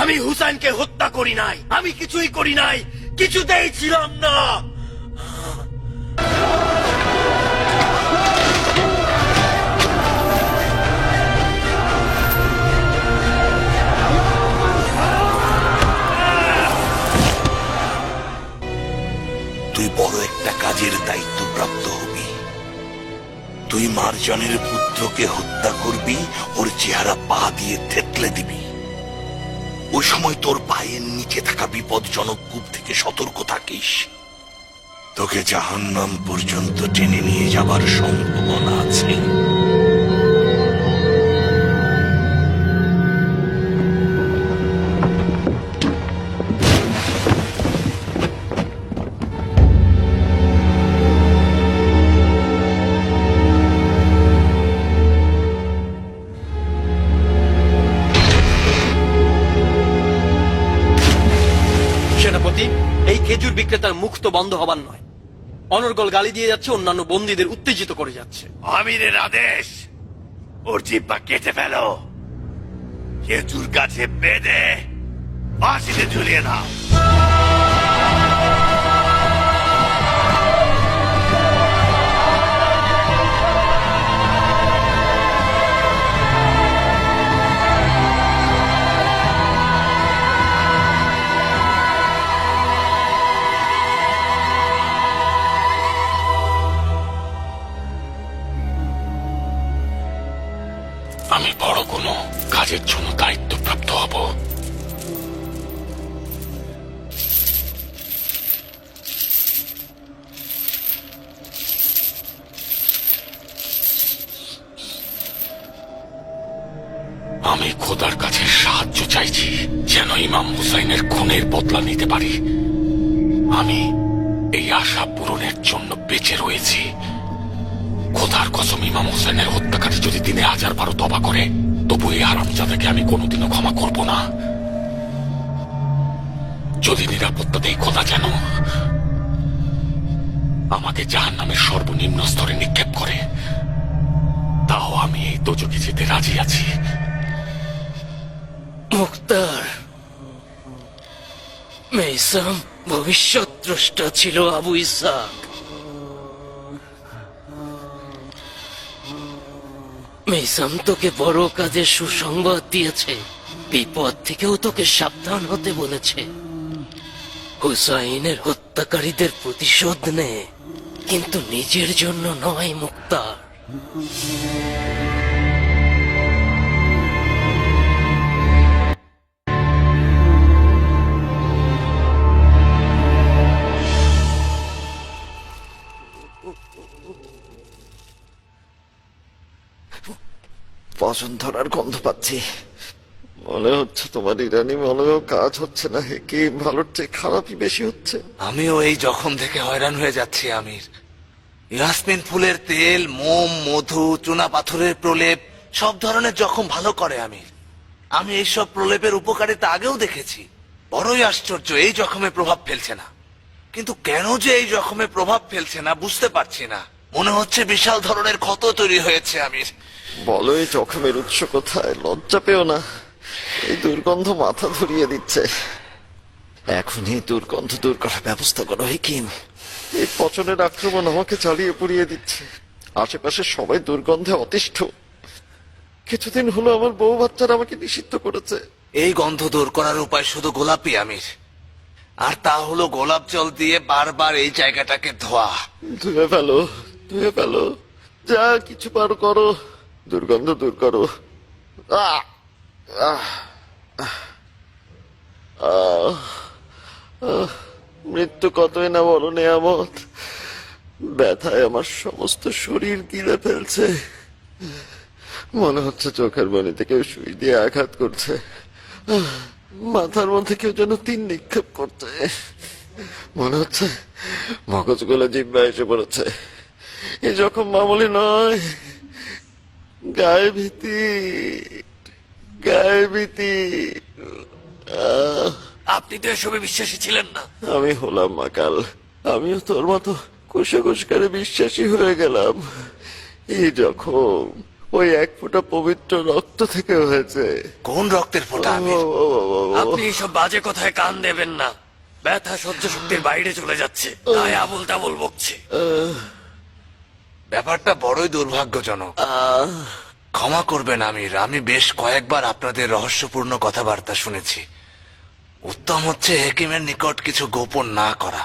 আমি হুসাইনকে হত্যা করি নাই, আমি কিছুই করি নাই, কিছুতেই ছিলাম না। তুই বড় একটা কাজের দায়িত্বপ্রাপ্ত হবি। তুই মারজানের পুত্রকে হত্যা করবি, ওর চেহারা পা দিয়ে থেতলে দিবি। ওই সময় তোর পায়ের নিচে থাকা বিপজ্জনক কূপ থেকে সতর্ক থাকিস। তোকে জাহান্নাম পর্যন্ত টেনে নিয়ে যাবার সম্ভাবনা আছে। সেনাপতি, এই খেজুর বিক্রেতার মুখ তো বন্ধ হবার নয়। অনর্গল গালি দিয়ে যাচ্ছে, অন্যান্য বন্দীদের উত্তেজিত করে যাচ্ছে। আমিরের আদেশ, ওর জিহ্বা কেটে ফেলো, খেজুর গাছে বেঁধে ফাঁসিতে ঝুলিয়ে দাও। আমি বড় কোনো কাজের জন্য দায়িত্বপ্রাপ্ত হব। আমি খোদার কাছে সাহায্য চাইছি, যেন ইমাম হুসাইনের খুনের বদলা নিতে পারি। আমি এই আশা পূরণের জন্য বেঁচে রয়েছি। খোদার কসম, ইমাম হোসেনের হত্যাকারী যদি দিনে 1000 বার তওবা করে, তবু এই হারামজাদাকে আমি কোনোদিনও ক্ষমা করব না। যদি নিরাপত্তা দেই খোদা যেন আমাকে জাহান্নামের সর্বনিম্ন স্তরে নিক্ষেপ করে, তাও আমি এই দোজখে যেতে রাজি আছি। মুক্তার, মেইসাম ভবিষ্যৎ দ্রষ্টা ছিল আবু ইসহাক। মেইসাম তোকে বড় কাজের সুসংবাদ দিয়েছে, বিপদ থেকেও তোকে সাবধান হতে বলেছে। হুসাইনের হত্যাকারীদের প্রতিশোধ নে, কিন্তু নিজের জন্য নয় মুক্তার। পছন্দ ধরার গন্ধ পাচ্ছি। মনে হচ্ছে তোমার ইরানি মনেও কাজ হচ্ছে না, কি ভালোর চেয়ে খারাপই বেশি হচ্ছে। আমিও এই জখম থেকে হয়রান হয়ে যাচ্ছি আমির। ইয়াসমিন ফুলের তেল, মোম, মধু, চুনা পাথরের প্রলেপ সব ধরনের জখম ভালো করে আমির। আমি এইসব প্রলেপের উপকারিতা আগেও দেখেছি। বড়ই আশ্চর্য, এই জখমে প্রভাব ফেলছে না। কিন্তু কেন যে এই জখমে প্রভাব ফেলছে না বুঝতে পারছি না। মনে হচ্ছে বিশাল ধরনের ক্ষত তৈরি হয়েছে আমির। বলো এই জখমের উৎস কোথায়? লজ্জা পেও না, এই দুর্গন্ধ মাথা ধরিয়ে দিচ্ছে। এখনই দুর্গন্ধ দূর করার ব্যবস্থা করো হেকিম। এই পচনের আক্রমণ আমাকে চালিয়ে পুড়িয়ে দিচ্ছে। আশেপাশে সবাই দুর্গন্ধে অতিষ্ঠ। কিছুদিন হলো আমার বউ বাচ্চারা আমাকে নিষিদ্ধ করেছে। এই গন্ধ দূর করার উপায় শুধু গোলাপি আমির, আর তা হলো গোলাপ জল দিয়ে বারবার এই জায়গাটাকে ধোয়া। ধুয়ে ফেলো, ধুয়ে ফেলো, যা কিছু পারো করো, দুর্গন্ধ দূর করো। আহ আহ আহ আহ মৃত্যু কতই না বড় নেয়ামত। ব্যথায় আমার সমস্ত শরীর গিলে ফেলছে। মনে হচ্ছে চোখের মণিতে কেউ সুই দিয়ে আঘাত করছে। মাথার মধ্যে কেউ যেন তীর নিক্ষেপ করছে। মনে হচ্ছে মগজগুলো জিহ্বা এসে পড়েছে। এই যখন মামুলি নয়, গায়ে ভীতি, গায়ে ভীতি। আপনি তো এসবে বিশ্বাসী ছিলেন না। আমি হলাম মাকাল, আমিও তোর মতো কুসংস্কারে বিশ্বাসী হয়ে গেলাম। এই যখন ওই এক ফোঁটা পবিত্র রক্ত থেকে হয়েছে। কোন রক্তের ফোঁটা আমির? আপনি এইসব বাজে কথায় কান দেবেন না। ব্যথা সহ্য শক্তির বাইরে চলে যাচ্ছে, তাই আবল তাবল বকছে। ব্যাপারটা বড়ই দুর্ভাগ্যজনক। ক্ষমা করবেন আমির, আমি বেশ কয়েকবার আপনাদের রহস্যপূর্ণ কথাবার্তা শুনেছি। উত্তম হচ্ছে হেকিমের নিকট কিছু গোপন না করা।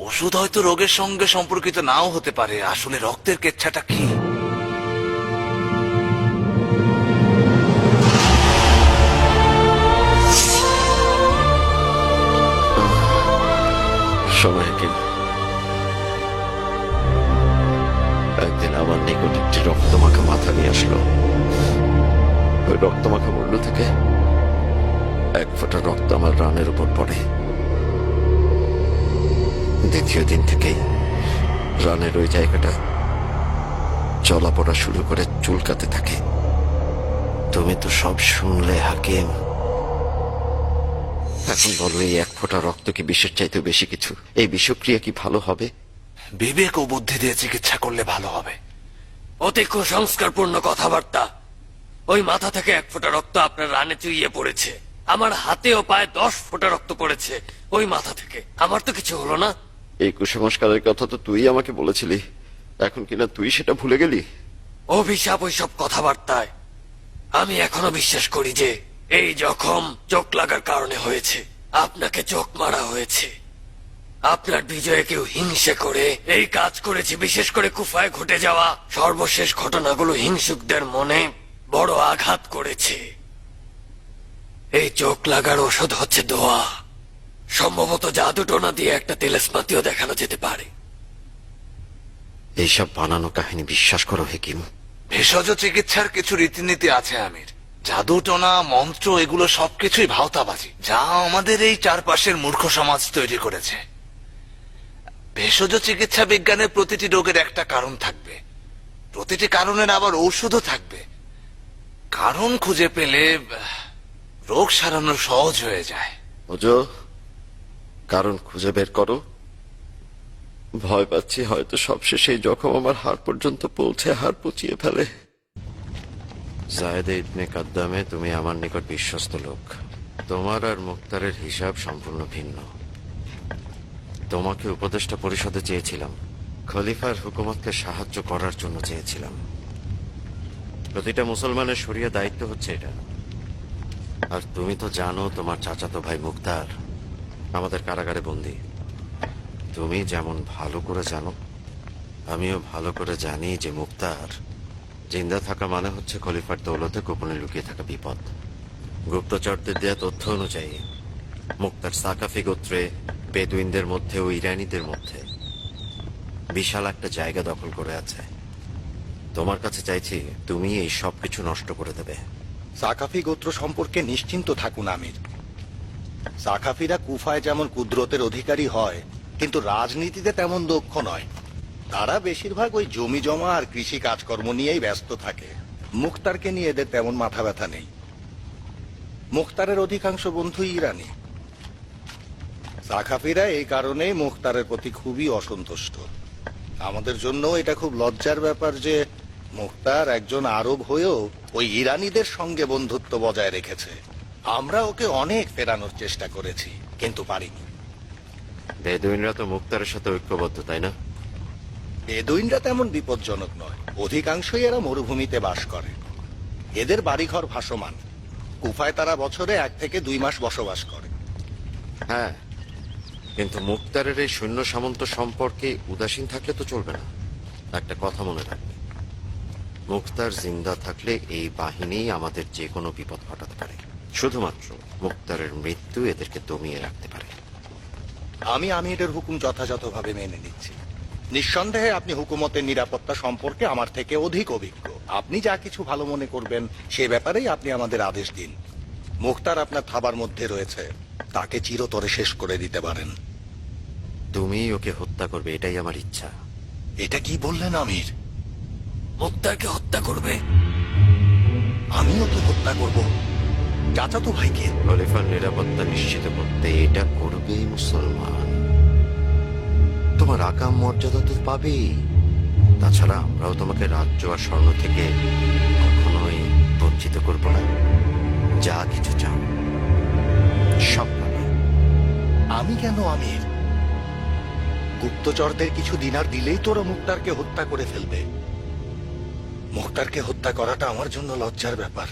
ওষুধ হয়তো রোগের সঙ্গে সম্পর্কিত নাও হতে পারে, আসলে রক্তের কেচ্ছাটা কি? শোনো হেকিম, একদিন আমার নিকট একটি রক্তমাখা মাথা নিয়ে আসলো। ওই রক্তমাখা মূল্য থেকে এক ফোঁটা রক্ত আমার রানের উপর পড়ে। দ্বিতীয় দিন থেকেই রানের ওই জায়গাটা জ্বলা পড়া শুরু করে চুলকাতে থাকে। তুমি তো সব শুনলে হাকিম, এখন বলো এই এক ফোঁটা রক্ত কি বিষের চাইতে বেশি কিছু? এই বিষক্রিয়া কি ভালো হবে? বিবেক ও বুদ্ধি দিয়ে চিকিৎসা করলে ভালো হবে। অতি কুসংস্কারপূর্ণ কথাবার্তা। ওই মাথা থেকে এক ফোঁটা রক্ত আপনার রানে চুইয়ে পড়েছে। আমার হাতে ও পায়ে 10 ফোঁটা রক্ত পড়েছে ওই মাথা থেকে। আমার তো কিছু হলো না। এই কুসংস্কারের কথা তো তুই আমাকে বলেছিলি, এখন কিনা তুই সেটা ভুলে গেলি? অভিশাপ ওইসব কথাবার্তায় আমি এখনো বিশ্বাস করি যে এই জখম চোখ লাগার কারণে হয়েছে। আপনাকে চোখ মারা হয়েছে। আপনার বিজয়ে কেউ হিংসে করে এই কাজ করেছে। বিশেষ করে কুফায় ঘটে যাওয়া সর্বশেষ ঘটনাগুলো হিংসুকদের মনে বড় আঘাত করেছে। এই চোখ লাগার ওষুধ হচ্ছে দোয়া। সম্ভবত জাদু টোনা দিয়ে একটা তেলেসমাতিও দেখানো যেতে পারে। এইসব বানানো কাহিনী বিশ্বাস করো হেকিম। ভেষজ চিকিৎসার কিছু রীতিনীতি আছে আমির। জাদু টোনা মন্ত্র এগুলো সবকিছুই ভাওতাবাজি, যা আমাদের এই চারপাশের মূর্খ সমাজ তৈরি করেছে। ভেষজ চিকিৎসা বিজ্ঞানের প্রতিটি রোগের একটা কারণ থাকবে, প্রতিটি কারণের আবার ঔষধও থাকবে। কারণ খুঁজে পেলে রোগ সারানো সহজ হয়ে যায়। ওজো, কারণ খুঁজে বের করো। ভয় পাচ্ছি হয়তো সবশেষে এই জখম আমার হাড় পর্যন্ত পৌঁছে হাড় পচিয়ে ফেলে। জায়েদে ইবনে কাদ্দামে, তুমি আমার নিকট বিশ্বস্ত লোক। তোমার আর মুক্তারের হিসাব সম্পূর্ণ ভিন্ন। তোমাকে উপদেষ্টা পরিষদে চেয়েছিলাম, খলিফার হুকুমতকে সাহায্য করার জন্য চেয়েছিলাম। প্রতিটা মুসলমানের শরিয়া দায়িত্ব হচ্ছে এটা। আর তুমি তো জানো তোমার চাচাতো ভাই মুক্তার আমাদের কারাগারে বন্দী। তুমি যেমন ভালো করে জানো, আমিও ভালো করে জানি যে মুক্তার জিন্দা থাকা মানে হচ্ছে খলিফার দৌলতে গোপনে লুকিয়ে থাকা বিপদ। গুপ্তচরদের দেয়া তথ্য অনুযায়ী মুক্তার সাকাফি গোত্রে বেদুইনদের মধ্যে ও ইরানিদের মধ্যে বিশাল একটা জায়গা দখল করে আছে। তোমার কাছে চাইছি তুমি এই সব কিছু নষ্ট করে দেবে। সাকাফি গোত্র সম্পর্কে নিশ্চিন্ত থাকুন আমির। সাকাফিরা কুফায় যেমন কুদরতের অধিকারী হয়, কিন্তু রাজনীতিতে তেমন দক্ষ নয়। তারা বেশিরভাগ ওই জমি জমা আর কৃষি কাজকর্ম নিয়েই ব্যস্ত থাকে। মুখতারকে নিয়ে এদের তেমন মাথা ব্যথা নেই। মুখতারের অধিকাংশ বন্ধুই ইরানি। সাকাফিরা এই কারণেই মুখতারের প্রতি খুবই অসন্তুষ্ট। আমাদের জন্য এটা খুব লজ্জার ব্যাপার যে মুখতার একজন আরব হয়েও ওই ইরানিদের সঙ্গে বন্ধুত্ব বজায় রেখেছে। আমরা ওকে অনেক ফেরানোর চেষ্টা করেছি, কিন্তু পারিনি। বেদুইনরা তো মুক্তারের সাথে ঐক্যবদ্ধ, তাই না? বেদুইনরা তেমন বিপজ্জনক নয়। অধিকাংশই এরা মরুভূমিতে বাস করে। এদের বাড়িঘর ভাসমান। কুফায় তারা বছরে 1 থেকে 2 মাস বসবাস করে। হ্যাঁ, কিন্তু মুক্তারের এই সৈন্য সামন্ত সম্পর্কে উদাসীন থাকলে তো চলবে না। একটা কথা মনে রাখবে, মুক্তার জিন্দা থাকলে এই বাহিনী আমাদের যে কোনো বিপদ ঘটাতে পারে। শুধুমাত্র মুক্তারের মৃত্যু এদেরকে দমিয়ে রাখতে পারে। আমি আমিরের হুকুম যথাযথভাবে মেনে নিচ্ছি। নিঃসন্দেহে আপনি হুকুমতের নিরাপত্তা সম্পর্কে আমার থেকে অধিক অভিজ্ঞ। আপনি যা কিছু ভালো মনে করবেন সে ব্যাপারেই আপনি আমাদের আদেশ দিন। মুখতার আপনার থাবার মধ্যে রয়েছে, তাকে চিরতরে শেষ করে দিতে পারেন। তুমি ওকে হত্যা করবে, এটাই আমার ইচ্ছা। এটা কি বললেন আমির? মুক্তারকে হত্যা করবে? আমি ওকে হত্যা করব? চাচাতো ভাইকে? খলিফার নিরাপত্তা নিশ্চিত করতে এটা করবেই মুসলমান। তোমার আকাম মর্যাদা তো পাবেই, তাছাড়া আমরাও তোমাকে রাজ্য আর স্বর্ণ থেকে কখনোই বঞ্চিত করব না। যা কিছু চাও সব পাবে। আমি কেন আমির? গুপ্তচরদের কিছু দিনার দিলেই তোরা মুক্তারকে হত্যা করে ফেলবে। মুক্তারকে হত্যা করাটা আমার জন্য লজ্জার ব্যাপার।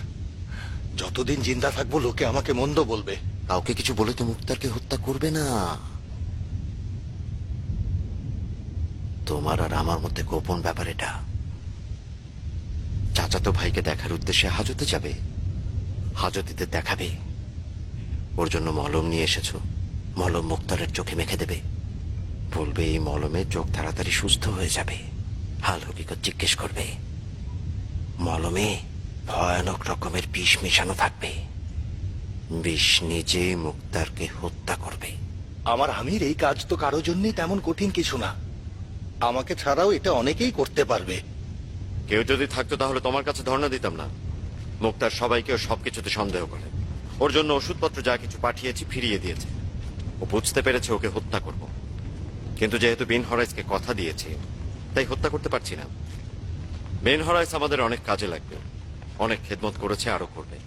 যতদিন জিন্দা থাকবো লোকে আমাকে মন্দ বলবে। কাউকে কিছু বলে তো মুক্তারকে হত্যা করবে না। তোমার আর আমার মধ্যে গোপন ব্যাপার এটা। চাচাতো ভাইকে দেখার উদ্দেশ্যে হাজতে যাবে, হাজতিতে দেখাবে ওর জন্য মলম নিয়ে এসেছো, মলম মুক্তারের চোখে মেখে দেবে, বলবে এই মলমে চোখ তাড়াতাড়ি সুস্থ হয়ে যাবে। হাল হকিকত জিজ্ঞেস করবে। মলমে ভয়ানক রকমের বিষ মেশানো থাকবে। বিষ নিজে মুক্তারকে হত্যা করবে। আমার আমির, এই কাজ তো কারো জন্যই তেমন কঠিন কিছু না। আমাকে ছাড়াও এটা অনেকেই করতে পারবে। কেউ যদি থাকতো তাহলে তোমার কাছে ধর্ণা দিতাম না। মুক্তার সবাইকে ও সবকিছুতে সন্দেহ করে। ওর জন্য ওষুধপত্র যা কিছু পাঠিয়েছি ফিরিয়ে দিয়েছে। ও বুঝতে পেরেছে ওকে হত্যা করব, কিন্তু যেহেতু বিন হরাইসকে কথা দিয়েছি তাই হত্যা করতে পারছি না। বিন হরাইস আমাদের অনেক কাজে লাগবে, অনেক খেদমত করেছে, আরো করবে।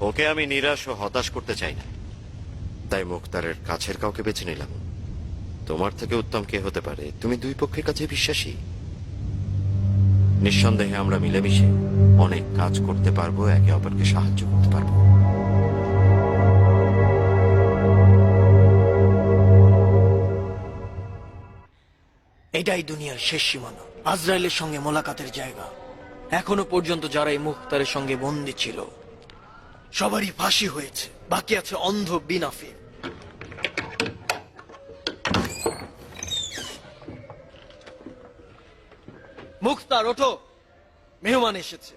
ওকে আমি নিরাশ ও হতাশ করতে চাই না, তাই মুক্তারের কাছের কাউকে বেছে নিলাম। তোমার থেকে উত্তম কে হতে পারে? তুমি দুই পক্ষের কাছে বিশ্বাসী। নিঃসন্দেহে আমরা মিলেমিশে অনেক কাজ করতে পারবো, একে অপরকে সাহায্য করতে পারবো। এটাই দুনিয়ার শেষ সীমানা, আজরাইলের সঙ্গে মোলাকাতের জায়গা। এখনো পর্যন্ত যারা এই মুখতারের সঙ্গে বন্দী ছিল সবারই ফাঁসি হয়েছে, বাকি আছে অন্ধ বিনাফি। মুখতার ওঠো, মেহমান এসেছে।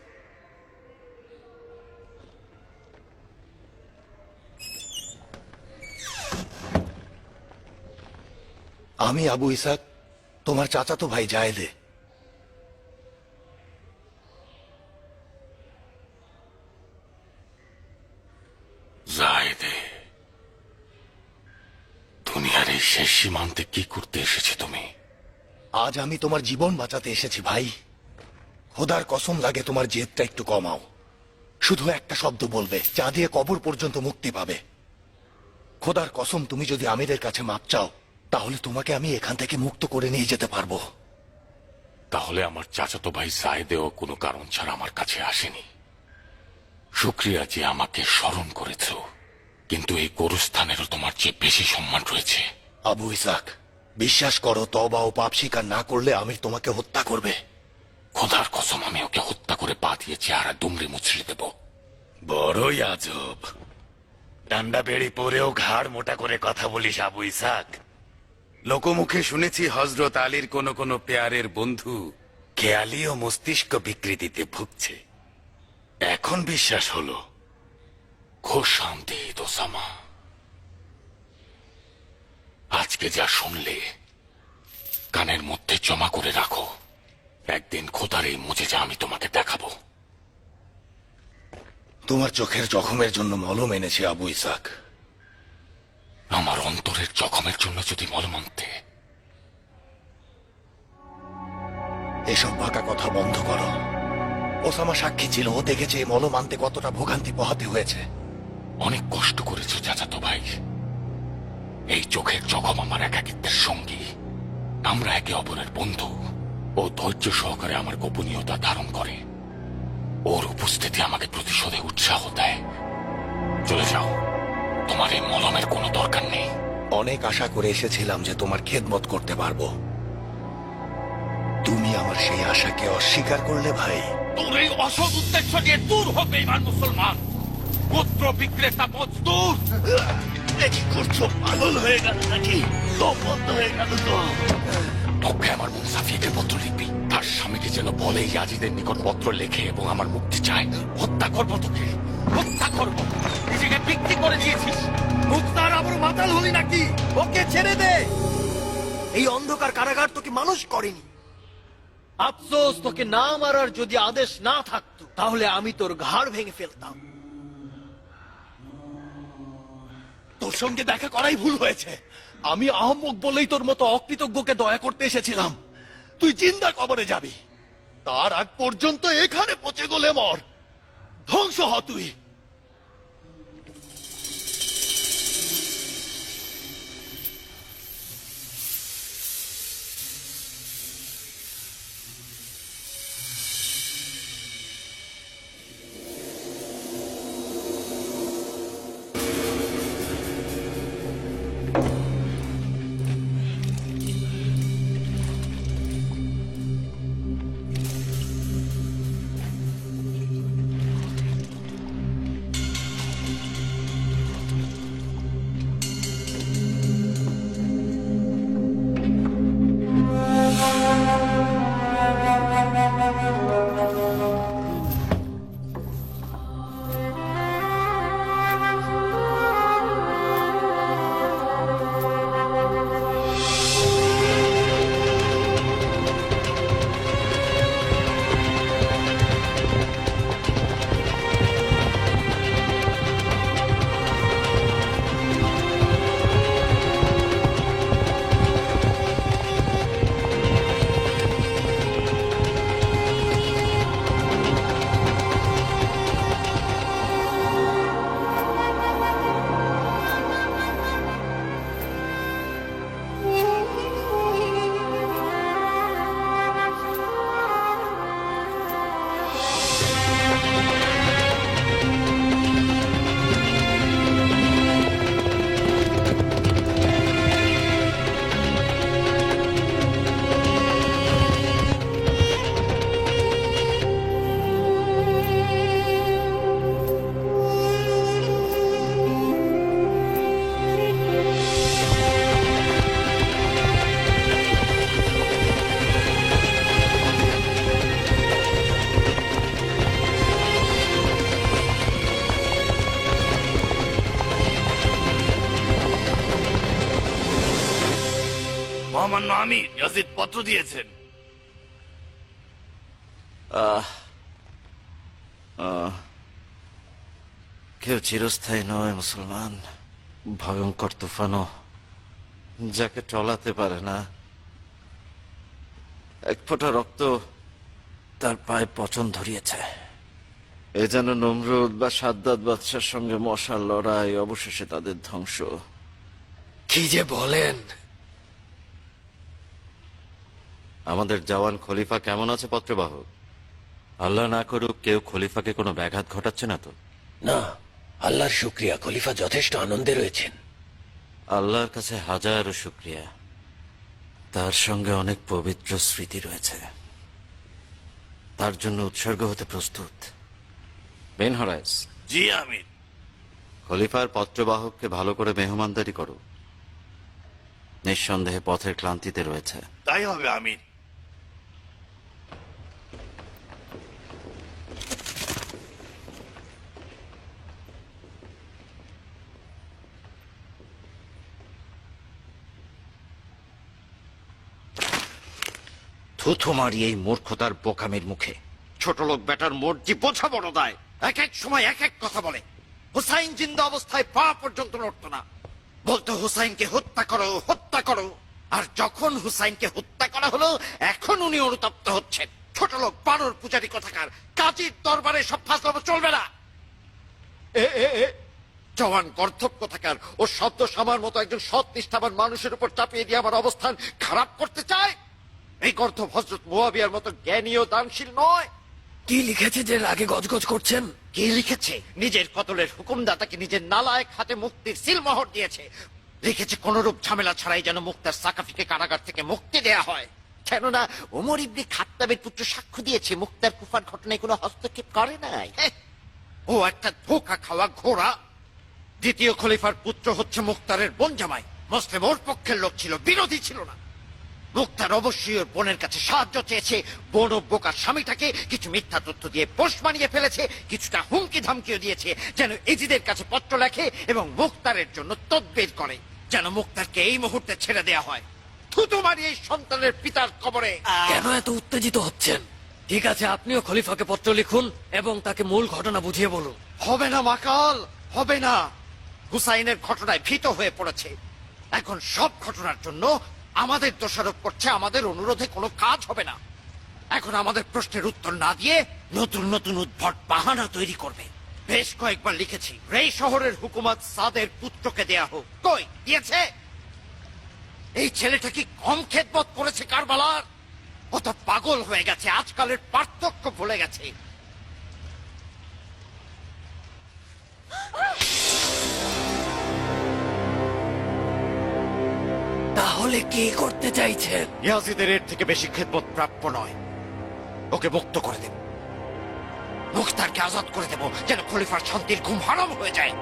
আমি আবু ইসাক, তোমার চাচাতো ভাই জায়েদে। জায়েদে, দুনিয়ার এই শেষ সীমান্তে কি করতে এসেছে তুমি? আজ আমি তোমার জীবন বাঁচাতে এসেছি ভাই। খোদার কসম লাগে তোমার জেদটা একটু কমাও। শুধু একটা শব্দ বলবে, যা দিয়ে কবর পর্যন্ত মুক্তি পাবে। খোদার কসম, তুমি যদি আমিরের কাছে মাপ চাও তাহলে তোমাকে আমি এখান থেকে মুক্ত করে নিয়ে যেতে পারবো। তাহলে আমার চাচাতো ভাই জায়েদেও কোনো কারণ ছাড়া আমার কাছে আসেনি। শুক্রিয়া যে আমাকে স্মরণ করেছ, কিন্তু এই গোরস্থানেরও তোমার চেয়ে বেশি সম্মান রয়েছে। আবু ইসাক, বিশ্বাস করো, তওবা ও পাপ স্বীকার না করলে আমির তোমাকে হত্যা করবে। খোদার কসম, আমি ওকে হত্যা করে পা দিয়ে চেহারা দুমড়ে মুচড়ে দেব। বড়ই আজব, ডান্ডা বেড়ি পরেও ঘাড় মোটা করে কথা বলিস আবু ইসাক। লোকমুখে শুনেছি হযরত আলীর কোন কোন পেয়ারের বন্ধু খেয়ালি ও মস্তিষ্ক বিকৃতিতে ভুগছে। এখন বিশ্বাস হলো। খুব শান্তি দোসামা। আজকে যা শুনলে কানের মধ্যে জমা করে রাখো। একদিন খোদার এই মুজিজা আমি তোমাকে দেখাবো। তোমার চোখের জখমের জন্য মলম এনেছি আবু ইসাক। আমার অন্তরের জখমের জন্য যদি মলম আনতে। এসব বাঁকা কথা বন্ধ করো। ওসামা সাক্ষী ছিল, ও দেখেছে এই মলম আনতে কতটা ভোগান্তি পোহাতে হয়েছে। অনেক কষ্ট করেছো চাচাতো ভাই। এই চোখের জখম আমার একাকিত্বের সঙ্গী। আমরা একে অপরের বন্ধু। ও ধৈর্য সহকারে আমার গোপনীয়তা ধারণ করে। ওর উপস্থিতি আমাকে প্রতিশোধে উৎসাহ দেয়। চলে যাও, তোমার এই মলমের কোনো দরকার নেই। অনেক আশা করে এসেছিলাম যে তোমার খেদমত করতে পারবো। তুমি আমার সেই আশাকে অস্বীকার করলে ভাই। তোর এই অসৎ উদ্দেশ্য নিয়ে দূর হবে এবার মুসলমান। পুত্র বিক্রেতা মজদুর। কি করছো? পাগল হয়ে গেল নাকি? বন্ধ হয়ে গেল তো। তোকে আমার মুসাফিরকে পত্র লিখবি। তার স্বামীকে যেন বলে ইয়াজিদের নিকট পত্র লেখে এবং আমার মুক্তি চায়। হত্যা করবো তোকে, হত্যা করবো। নিজেকে বিক্রি করে দিয়েছিস। মুখতার আবার মাতাল হলি নাকি? ওকে ছেড়ে দে। এই অন্ধকার কারাগার তোকে মানুষ করেনি। আফসোস, তোকে না মারার যদি আদেশ না থাকতো তাহলে আমি তোর ঘাড় ভেঙে ফেলতাম। তোর সঙ্গে দেখা করাই ভুল হয়েছে। আমি আহম্মক বলেই তোর মতো অকৃতজ্ঞকে দয়া করতে এসেছিলাম। তুই জিন্দা কবরে যাবি। তার আগ পর্যন্ত এখানে পচে গলে মর, ধ্বংস হ তুই। মহামান্য আমির ইয়াজিদ পত্র দিয়েছেন। কেউ চিরস্থায়ী নয় মুসলমান, ভয়ঙ্কর তুফানও যাকে টলাতে পারে না। এক ফোঁটা রক্ত তার পায়ে পচন ধরিয়েছে। এ যেন নমরুদ বা সাদ্দাত বাদশার সঙ্গে মশার লড়াই, অবশেষে তাদের ধ্বংস। কি যে বলেন! আমাদের জওয়ান খলিফা কেমন আছে পত্রবাহক? আল্লাহ না করুক কেউ খলিফাকে কোনো ব্যাঘাত ঘটাচ্ছে না তো? না, আল্লাহর শুকরিয়া, খলিফা যথেষ্ট আনন্দে রয়েছেন। আল্লাহর কাছে হাজারো শুকরিয়া, তার সঙ্গে অনেক পবিত্র স্মৃতি রয়েছে, তার জন্য উৎসর্গ হতে প্রস্তুত। বেন হরাইস, জি আমির। খলিফার পত্রবাহককে ভালো করে মেহমানদারি করো, নিঃসন্দেহে পথের ক্লান্তিতে রয়েছে। তাই হবে আমির। থুথু মারি এই মূর্খতার বোকামির মুখে। ছোট লোক বেটার মর্জি বোঝা বড় দায়। এক এক সময় এক এক কথা বলে। হুসাইন জিন্দা অবস্থায় পা পর্যন্ত লড়তো না, বলতো হুসাইনকে হত্যা করো, হত্যা করো। আর যখন হুসাইনকে হত্যা করা হলো, এখন উনি অনুতপ্ত হচ্ছেন। ছোট লোক বানর পূজারী কথাকার, কাজীর দরবারে সব ফাজলামো চলবে না। জওয়ান গর্ধব কথাকার, ও শব্দ সামার মতো একজন সৎ নিষ্ঠাবান মানুষের উপর চাপিয়ে দিয়ে আমার অবস্থান খারাপ করতে চায়। এই গর্ধব হযরত মুয়াবিয়ার মতো জ্ঞানী ও দানশীল নয়। কি লিখেছে যে রাগে গজগজ করছেন? কে লিখেছে? নিজের কতলের হুকুমদাতাকে নিজের নালায়েক হাতে মুক্তির সিলমোহর দিয়েছে। লিখেছে কোনরূপ ঝামেলা ছাড়াই যেন মুক্তার সাকাফিকে কারাগার থেকে মুক্তি দেয়া হয়। কেননা ওমর ইবনে খাত্তাবের পুত্র সাক্ষ্য দিয়েছে মুক্তার কুফার ঘটনায় কোনো হস্তক্ষেপ করে নাই। ও একটা ধোঁকা খাওয়া ঘোড়া। দ্বিতীয় খলিফার পুত্র হচ্ছে মুক্তারের বোন জামাই। মুসলিম ওর পক্ষের লোক ছিল, বিরোধী ছিল না। মুক্তার অবশ্যই ওর বোনের কাছে সাহায্য চেয়েছে। বোন ও বোকার স্বামীটাকে কিছু মিথ্যা তথ্য দিয়ে পোষ মানিয়ে ফেলেছে, কিছুটা হুমকি ধামকিও দিয়েছে যেন এজিদের কাছে পত্র লেখে এবং মুক্তারের জন্য তদবির করে, যেন মুক্তারকে এই মুহূর্তে ছেড়ে দেয়া হয়। থুতু মারি এই সন্তানের পিতার কবরে। কেন এত উত্তেজিত হচ্ছেন? ঠিক আছে, আপনিও খলিফাকে পত্র লিখুন এবং তাকে মূল ঘটনা বুঝিয়ে বলুন। হবে না মাকাল, হবে না। হুসাইনের ঘটনায় ভীত হয়ে পড়েছে। এখন সব ঘটনার জন্য আমাদের দোষারোপ করছে। আমাদের অনুরোধে কোনো কাজ হবে না। এখন আমাদের প্রশ্নের উত্তর না দিয়ে নতুন নতুন উদ্ভট বাহানা তৈরি করবে। বেশ কয়েকবার লিখেছি এই শহরের হুকুমত সাদের পুত্রকে দেয়া হোক, কই দিয়েছে? এই ছেলেটা কি কম খেদমত করেছে কারবালার? ও তো পাগল হয়ে গেছে, আজকালের পার্থক্য ভুলে গেছে। তাহলে কি করতে চাইছেন? ইয়াজিদের এর থেকে বেশি খেদমত প্রাপ্য নয়। ওকে মুক্ত করে দেব, মুখতারকে আজাদ করে দেব, যেন খলিফার শান্তির ঘুম হারাম হয়ে যায়।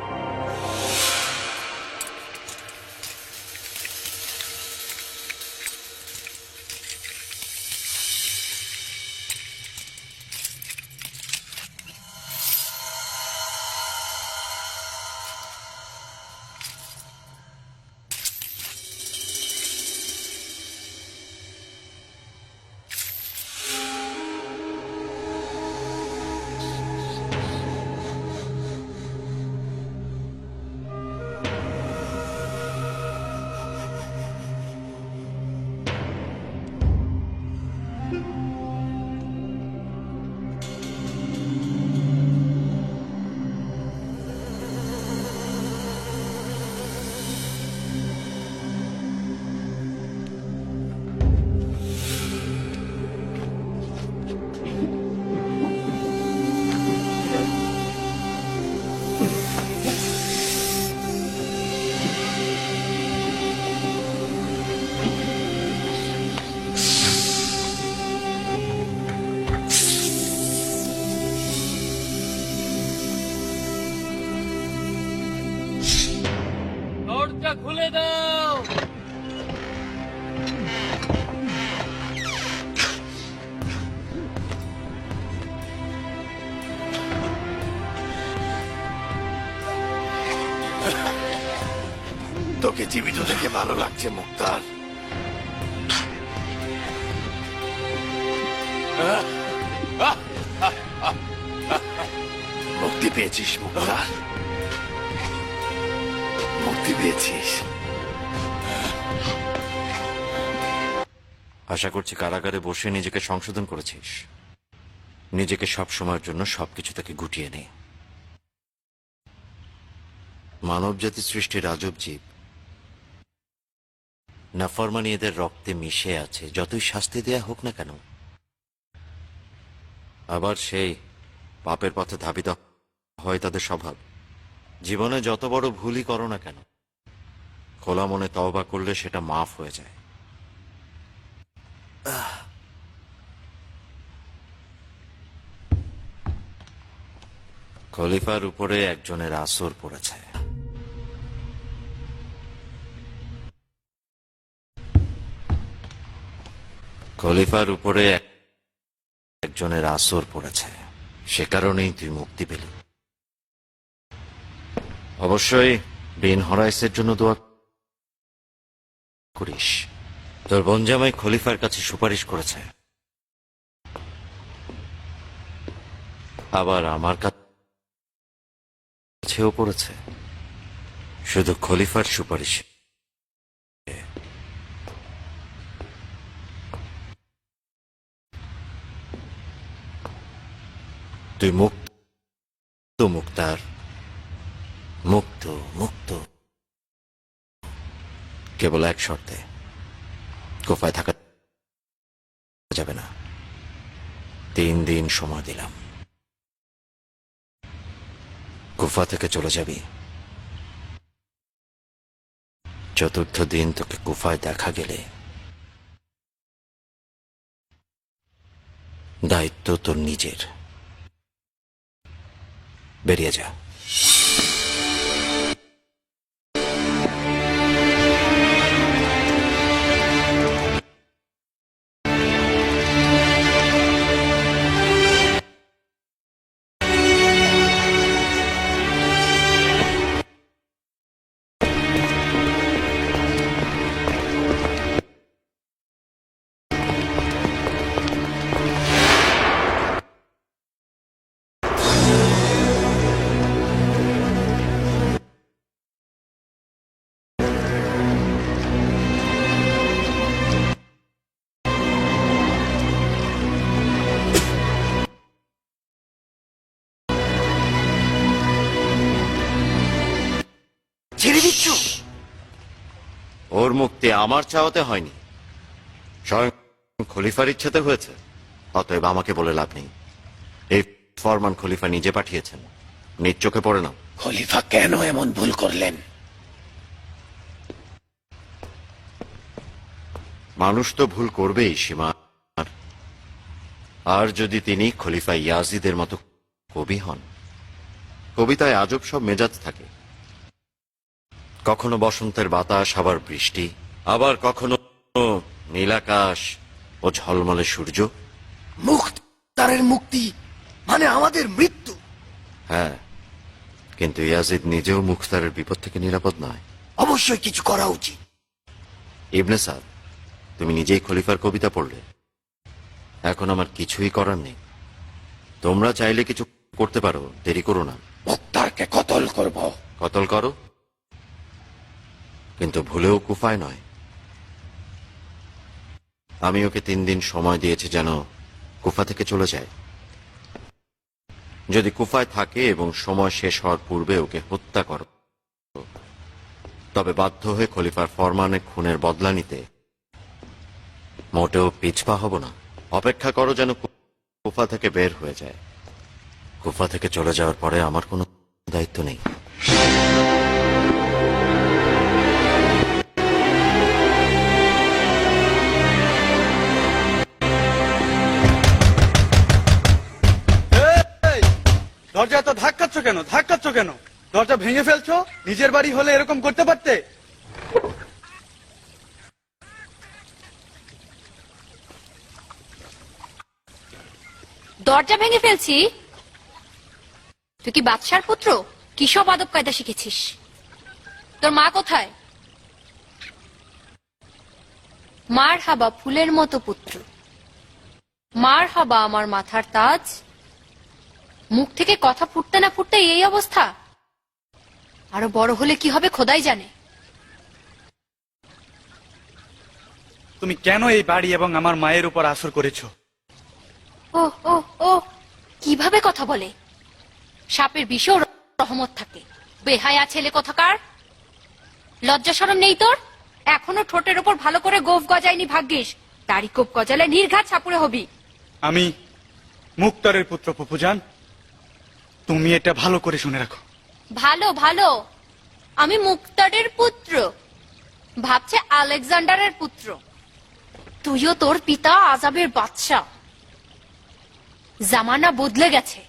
দরজা খুলে দাও। তোকে জীবিত দেখে ভালো লাগছে মুক্তার। মুক্তি পেয়েছিস মুক্তার, মুক্তি পেয়েছিস। আশা করছি কারাগারে বসে নিজেকে সংশোধন করেছিস, নিজেকে সব সময়ের জন্য সবকিছু থেকে গুটিয়ে নে। মানব জাতি সৃষ্টির আজব জীব, নাফরমানি এদের রক্তে মিশে আছে, যতই শাস্তি দেয়া হোক না কেন। আবার সেই পাপের পথে ধাবিত হয় তাদের স্বভাব। জীবনে যত বড় ভুলই করো না কেন, খোলা মনে তওবা করলে সেটা মাফ হয়ে যায়। খলিফার উপরে একজনের আসর পড়েছে। খলিফার উপরে একজনের আসর পড়েছে, সে কারণেই তুই মুক্তি পেলি। অবশ্যই বিন হরাইসের জন্য দোয়া করিস। তোর বনজামাই খলিফার কাছে সুপারিশ করেছে, আবার আমার কাছেও পড়েছে, শুধু খলিফার সুপারিশ। তুই মুক্ত মুক্তার, মুক্ত মুক্ত, কেবল এক শর্তে, কুফায় থাকা যাবে না। 3 দিন সময় দিলাম, কুফা থেকে চলে যাবি। 4র্থ দিন তোকে কুফায় দেখা গেলে দায়িত্ব তোর নিজের, বেরিয়ে যা। ছেড়ে দিচ্ছ? ওর মুক্তি আমার চাওয়াতে হয়নি, স্বয়ং খলিফার ইচ্ছেতে হয়েছে। অতএব আমাকে বলে লাভ নেই। এই ফরমান খলিফা নিজে পাঠিয়েছেন, নিজ চোখে পড়ে নাও। খলিফা কেন এমন ভুল করলেন? মানুষ তো ভুল করবেই সীমার। আর যদি তিনি খলিফা ইয়াজিদের মতো কবি হন, কবিতায় আজব সব মেজাজ থাকে। কখনো বসন্তের বাতাস, আবার বৃষ্টি, আবার কখনো নীলাকাশ ও ঝলমলে সূর্য। মুখতারের মুক্তি মানে আমাদের মৃত্যু। হ্যাঁ, কিন্তু ইয়াজিদ নিজেও মুখতারের বিপদ থেকে নিরাপদ নয়। অবশ্যই কিছু করা উচিত। ইবনে সাদ, তুমি নিজেই খলিফার কবিতা পড়লে। এখন আমার কিছুই করার নেই। তোমরা চাইলে কিছু করতে পারো, দেরি করো না। মুক্তারকে কতল করব। কতল করো, কিন্তু ভুলেও কুফায় নয়। আমি ওকে 3 দিন সময় দিয়েছি যেন কুফা থেকে চলে যায়। যদি কুফায় থাকে এবং সময় শেষ হওয়ার পূর্বে ওকে হত্যা করো, তবে বাধ্য হয়ে খলিফার ফরমানে খুনের বদলা নিতে মোটেও পিছপা হব না। অপেক্ষা করো যেন কুফা থেকে বের হয়ে যায়। কুফা থেকে চলে যাওয়ার পরে আমার কোনো দায়িত্ব নেই। দরজা এত ধাক্কাচ্ছ কেন? দরজা ভেঙে ফেলছো? নিজের বাড়ি হলে এরকম করতে পারতে। দরজা ভেঙে ফেলছি? তুই কি বাদশার পুত্র? কি সব আদব কায়দা শিখেছিস? তোর মা কোথায়? মার হাবা ফুলের মতো পুত্র, মার হাবা আমার মাথার তাজ। মুখ থেকে কথা ফুটতে না ফুটতে এই অবস্থা। আরো বড় হলে কি হবে খোদাই জানে। তুমি কেন এই বাড়ি এবং আমার মায়ের উপর আসর করেছো? ও ও ও কিভাবে কথা বলে! সাপের বিষেও রহমত থাকে। বেহায়া ছেলে কোথাকার! লজ্জা শরম নেই তোর? এখনো ঠোঁটের ওপর ভালো করে গোফ গজায়নি ভাগ্যিস। তারই কোপ গজালে নির্ঘাত ছাপুরে হবি। আমি মুক্তারের পুত্র ফুফুজান, তুমি এটা ভালো করে শুনে রাখো। ভালো ভালো, আমি মুক্তারের পুত্র, ভাবছে আলেকজান্ডারের পুত্র। তুইও তোর পিতা আজাবের বাদশা। জামানা বদলে গেছে,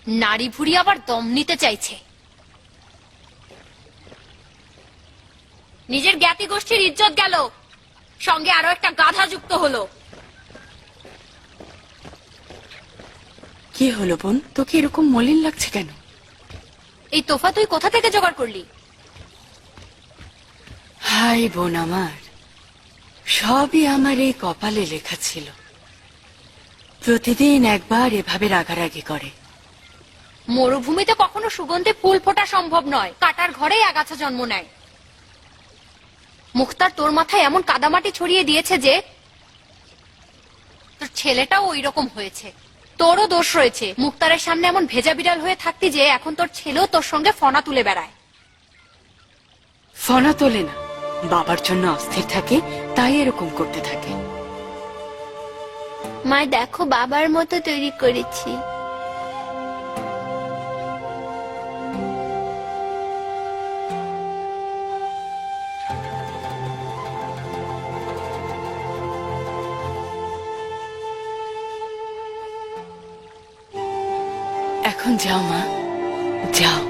নারী ভুড়ি আবার দম নিতে চাইছে। নিজের জ্ঞাতি গোষ্ঠীর ইজ্জত গেল, সঙ্গে আরো একটা গাধা যুক্ত হলো। কি হলো বোন, তোকে এরকম মলিন লাগছে কেন? এই তোফা তুই কোথা থেকে জোগাড় করলি? হাই বোন আমার, সবই আমার এই কপালে লেখা ছিল। প্রতিদিন একবার এভাবে রাগারাগি করে। মরুভূমিতে কখনো সুগন্ধে ফুল ফোটা সম্ভব নয়, কাটার ঘরেই আগাছা জন্ম নেয়। মুখতার তোর মাথায় এমন কাদামাটি ছড়িয়ে দিয়েছে যে তোর ছেলেটাও ওই রকম হয়েছে। তোরও দোষ রয়েছে, মুখতারের সামনে এমন ভেজা বিড়াল হয়ে থাকতি যে এখন তোর ছেলেও তোর সঙ্গে ফনা তুলে বেড়ায়। ফনা তোলে না, বাবার জন্য অস্থির থাকে, তাই এরকম করতে থাকে। মা দেখো, বাবার মতো তৈরি করেছি। এখন যাও মা, যাও।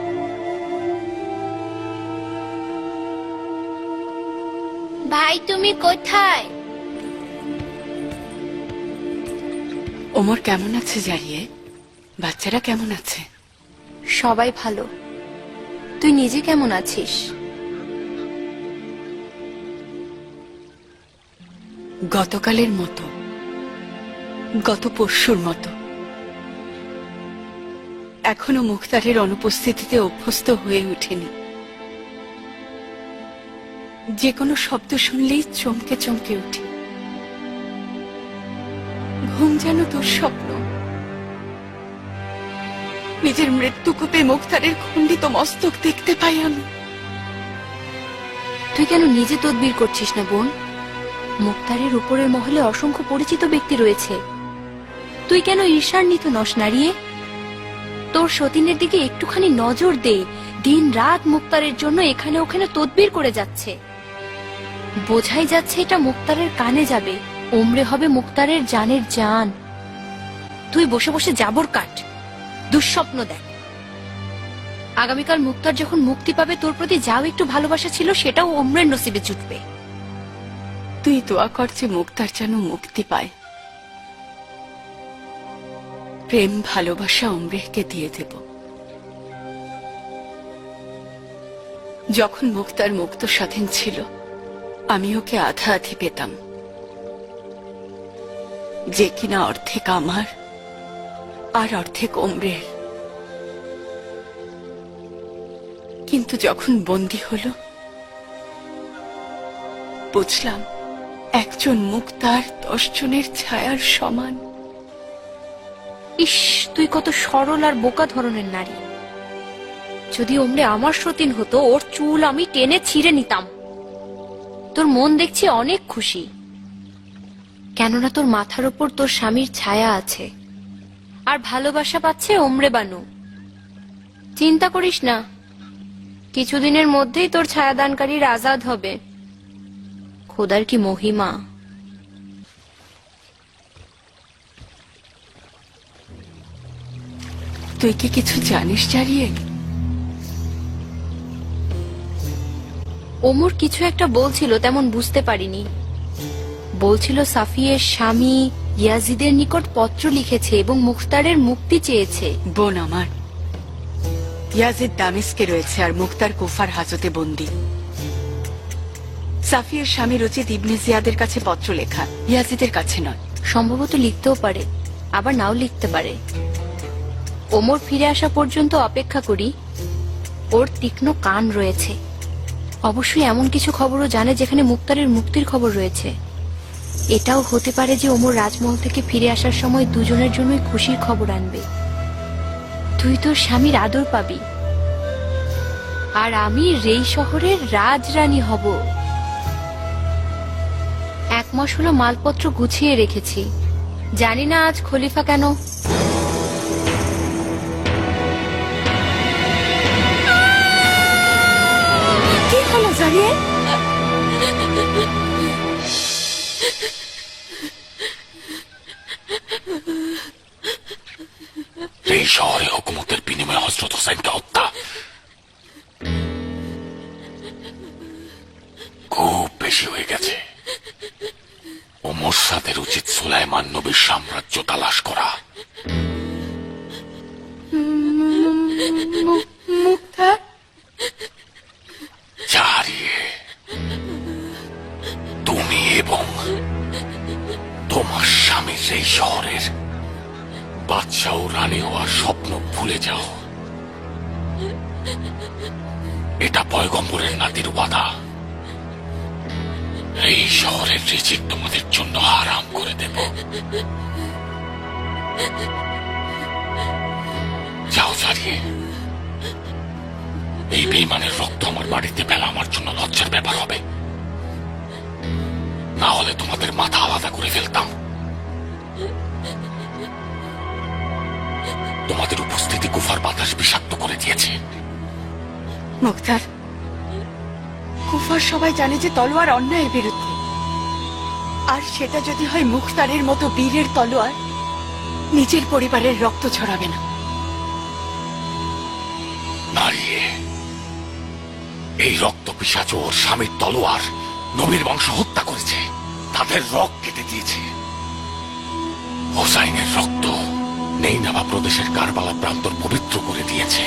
ভাই তুমি কোথায়? ওমর কেমন আছে জারিয়ে? বাচ্চারা কেমন আছে? সবাই ভালো। তুই নিজে কেমন আছিস? গতকালের মতো, গত পরশুর মতো। এখনো মুখতারের অনুপস্থিতিতে অভ্যস্ত হয়ে ওঠেনি। যে কোনো শব্দ শুনলেই চমকে চমকে উঠি। ঘুম যেন তোর স্বপ্ন। নিজের মৃত্যু কূপে মুখতারের খণ্ডিত মস্তক দেখতে পাই আমি। তুই কেন নিজে তদবির করছিস না বোন? মুক্তারের উপরের মহলে অসংখ্য পরিচিত ব্যক্তি রয়েছে। তুই কেন ঈর্ষান্বিত নস নাড়িয়ে? তোর সতীনের দিকে একটুখানি নজর দে। দিন রাত মুক্তারের জন্য এখানে ওখানে তদবির করে যাচ্ছে। বোঝাই যাচ্ছে এটা মুক্তারের কানে যাবে, ওমরে হবে মুক্তারের জানের জান। তুই বসে বসে জাবর কাট, দুঃস্বপ্ন দেখ। আগামীকাল মুক্তার যখন মুক্তি পাবে, তোর প্রতি যাও একটু ভালোবাসা ছিল সেটাও ওমরের নসিবে জুটবে। তুই দোয়া করছে মুক্তার যেন মুক্তি পায়। প্রেম ভালোবাসা অমরেহকে দিয়ে দেব। যখন মুক্তার মুক্ত স্বাধীন ছিল, আমি ওকে আধা আধি পেতাম, যে কিনা অর্ধেক আমার আর অর্ধেক ওমরের। কিন্তু যখন বন্দী হলো, বুঝলাম একজন মুক্তার 10 জনের ছায়ার সমান। ইস, তুই কত সরল আর বোকা ধরনের নারী। যদি ওমরে আমার সতীন হতো, ওর চুল আমি টেনে ছিঁড়ে নিতাম। তোর মন দেখছি অনেক খুশি, কেননা তোর মাথার উপর তোর স্বামীর ছায়া আছে, আর ভালোবাসা পাচ্ছে ওমরে বানু। চিন্তা করিস না, কিছুদিনের মধ্যেই তোর ছায়াদানকারীর আজাদ হবে। খোদার কি মহিমা! তুই কি কিছু জানিস জারিয়ে? ওমর কিছু একটা বলছিল, তেমন বুঝতে পারিনি। বলছিল সাফিয়ের স্বামী ইয়াজিদের নিকট পত্র লিখেছে এবং মুখতারের মুক্তি চেয়েছে। বোন আমার, ইয়াজিদ দামেস্কে রয়েছে আর মুক্তার কুফার হাজতে বন্দী। সাফিয়ের স্বামী রচিত ইবনে জিয়াদের কাছে পত্র লেখা, ইয়াজিদের কাছে নয়। সম্ভবত লিখতেও পারে, আবার নাও লিখতে পারে। ওমর ফিরে আসা পর্যন্ত অপেক্ষা করি। ওর তীক্ষ্ণ কান রয়েছে, অবশ্যই এমন কিছু খবরও জানে যেখানে মুক্তারের মুক্তির খবর রয়েছে। এটাও হতে পারে যে ওমর রাজমহল থেকে ফিরে আসার সময় দুজনের জন্যই খুশির খবর আনবে। তুই তোর স্বামীর আদর পাবি, আর আমি রেই শহরের রাজরানী হব। 1 মাস হলো মালপত্র গুছিয়ে রেখেছি, জানি না আজ খলিফা কেন। কি হলো জারিয়ে? এই শহরে হুকুমতের বিনিময়ে হযরত হোসেনকে হত্যা খুব বেশি হয়ে গেছে। ওমর সাদের উচিত সুলাইমান নবীর সাম্রাজ্য তালাশ করা। মুক্তা জারিয়ে, তুমি এবং তোমার স্বামীর এই শহরের বাদশাহ ও রানী হওয়ার স্বপ্ন ভুলে যাও। এটা পয়গম্বরের নাতির ওয়াদা। এই শহরের রিজিক তোমাদের জন্য হারাম করে দেব। যাও জারিয়ে, এই বেঈমানের রক্ত আমার বাড়িতে ফেলা আমার জন্য লজ্জার ব্যাপার হবে। না হলে তোমাদের মাথা আলাদা করে ফেলতাম। তোমাদের উপস্থিতি কুফার বাতাস বিষাক্ত করে দিয়েছে। মুক্তার, কুফার সবাই জানে যে তলোয়ার অন্যায়ের বিরুদ্ধে, আর সেটা যদি হয় মুখতারের মতো বীরের তলোয়ার, নিজের পরিবারের রক্ত ছড়াবে না। নারিয়ে, এই রক্ত পিশাচ ওর স্বামীর তলোয়ার নবীর বংশ হত্যা করেছে, তাদের রক্ত কেটে দিয়েছে। হোসাইনের রক্ত নেইনাবা প্রদেশের কারবালা প্রান্তর পবিত্র করে দিয়েছে।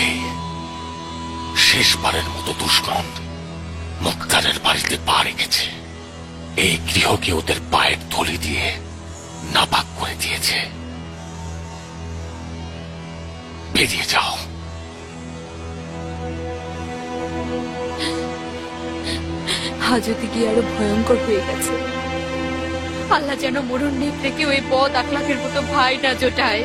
এই শেষবারের মতো দুশ্মন মুক্তারের বাড়িতে পা রেখেছে। এই গৃহকে ওদের পায়ের থলি দিয়ে নাপাক করে দিয়েছে। বেরিয়ে যাও। হাজতে গিয়ে আরো ভয়ঙ্কর হয়ে গেছে। আল্লাহ যেন মরণ নেক রেখে ওই বদ আখলাকের মতো ভাই না জোটায়।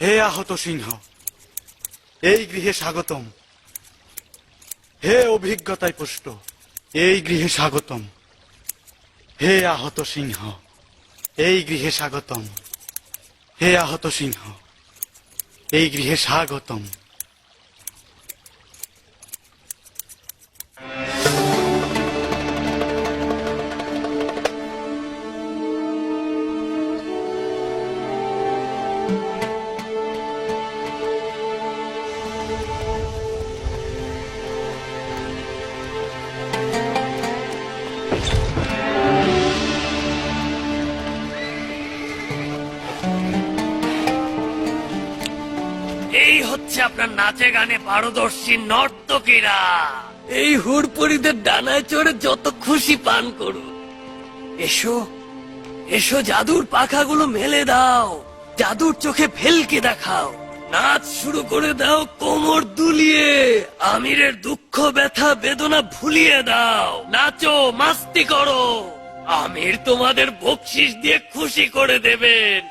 হে আহত সিংহ, এই গৃহে স্বাগতম। হে অভিজ্ঞতায় পুষ্ট, এই গৃহে স্বাগতম। হে আহত সিংহ, এই গৃহে স্বাগতম। হে আহত সিংহ, এই গৃহে স্বাগতম। এই হচ্ছে আপনার নাচে গানে পারদর্শী নর্তকীরা। এই হুড়পড়িদের ডানায় চড়ে যত খুশি পান করুন। এসো এসো, জাদুর পাখাগুলো মেলে দাও, জাদুর চোখে ভেলকে দেখাও, নাচ শুরু করে দাও কোমর দুলিয়ে, আমিরের দুঃখ ব্যথা বেদনা ভুলিয়ে দাও, নাচো মাস্তি করো, আমির তোমাদের বকশিস দিয়ে খুশি করে দেবেন।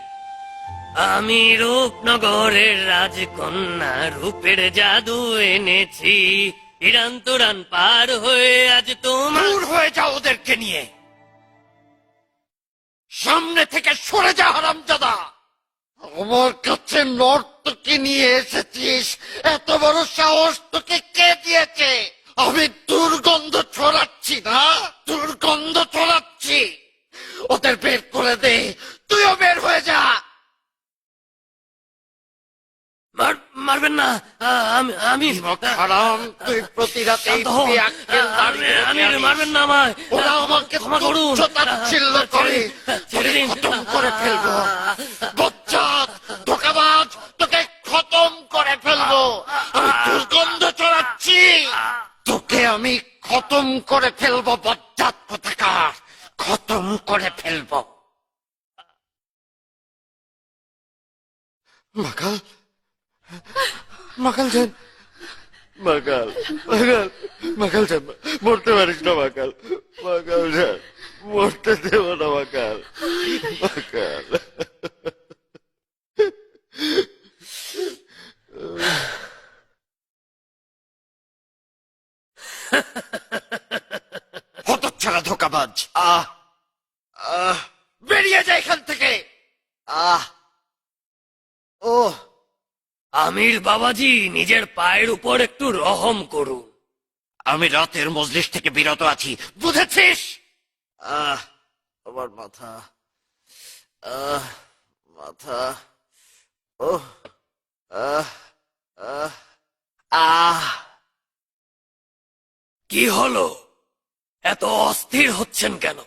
আমি রূপনগরের রাজকন্যা, রূপের জাদু এনেছি, ইরান তুরান পার হয়ে আজ তোমার। দূর হয়ে যাও ওদেরকে নিয়ে, সামনে থেকে সরে যা হারামজাদা। আমার কাছে নর্তকী নিয়ে এসেছিস, এত বড় সাহস তোকে কে দিয়েছে? আমি দুর্গন্ধ ছড়াচ্ছি না, দুর্গন্ধ ছড়াচ্ছি। ওদের বের করে দে, তুইও বের হয়ে যা। মারবেন না, আমি হারাম, তুই প্রতি রাতে মারবেন না আমায়, ওরা আমাকে ক্ষমা করুন, তাচ্ছিল্য করে, ছেড়ে দিন, খতম করে ফেলবো। বজ্জাত ধোঁকাবাজ, তোকে খতম করে ফেলবো। আমি দুর্গন্ধ ছড়াচ্ছি, তোকে আমি খতম করে ফেলবো। বজ্জাত কোথাকার, খতম করে ফেলবো। মাকাল, মাকাল যান, মাকাল, মাকাল, মাকাল যান, মরতে পারিস না মাকাল, মাকাল যান, মরতে দেব না মাকাল, মাকাল। হতচ্ছাড়া ধোঁকাবাজ, বেরিয়ে যায় এখান থেকে। আমির বাবাজি, নিজের পায়ের উপর একটু রহম করুন। আমি রাতের মজলিস থেকে বিরত আছি, বুঝেছিস? আমার মাথা, মাথা, ও, কি হলো, এত অস্থির হচ্ছেন কেন?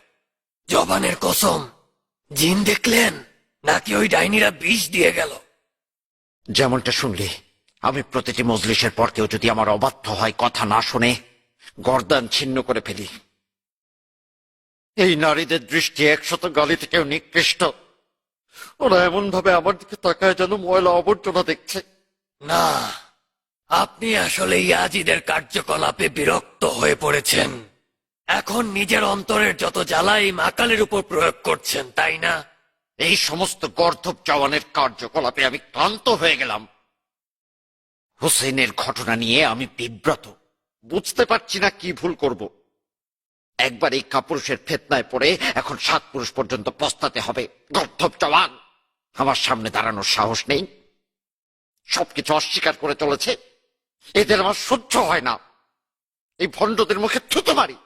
জবানের কসম, জিন দেখলেন নাকি ওই ডাইনিরা বিষ দিয়ে গেল? যেমনটা শুনলি, আমি প্রতিটি মজলিসের পর কেউ যদি আমার অবাধ্য হয়, কথা না শুনে, গর্দান ছিন্ন করে ফেলি। এই নারীদের দৃষ্টি 100 গালি থেকেও নিকৃষ্ট। ওরা এমন ভাবে আমার দিকে তাকায় যেন ময়লা আবর্জনা দেখছে। না, আপনি আসলে ইয়াজিদের কার্যকলাপে বিরক্ত হয়ে পড়েছেন। এখন নিজের অন্তরের যত জ্বালাই মাকালের উপর প্রয়োগ করছেন, তাই না? এই সমস্ত গর্ধব জওয়ানের কার্যকলাপে আমি ক্লান্ত হয়ে গেলাম। হুসেনের ঘটনা নিয়ে আমি বিব্রত, বুঝতে পারছি না কি ভুল করব। একবার এই কাপুরুষের ফেতনায় পড়ে এখন 7 পুরুষ পর্যন্ত পস্তাতে হবে। গর্ধব জওয়ান আমার সামনে দাঁড়ানোর সাহস নেই, সবকিছু অস্বীকার করে চলেছে। এদের আমার সহ্য হয় না, এই ভণ্ডদের মুখে থুতু মারি।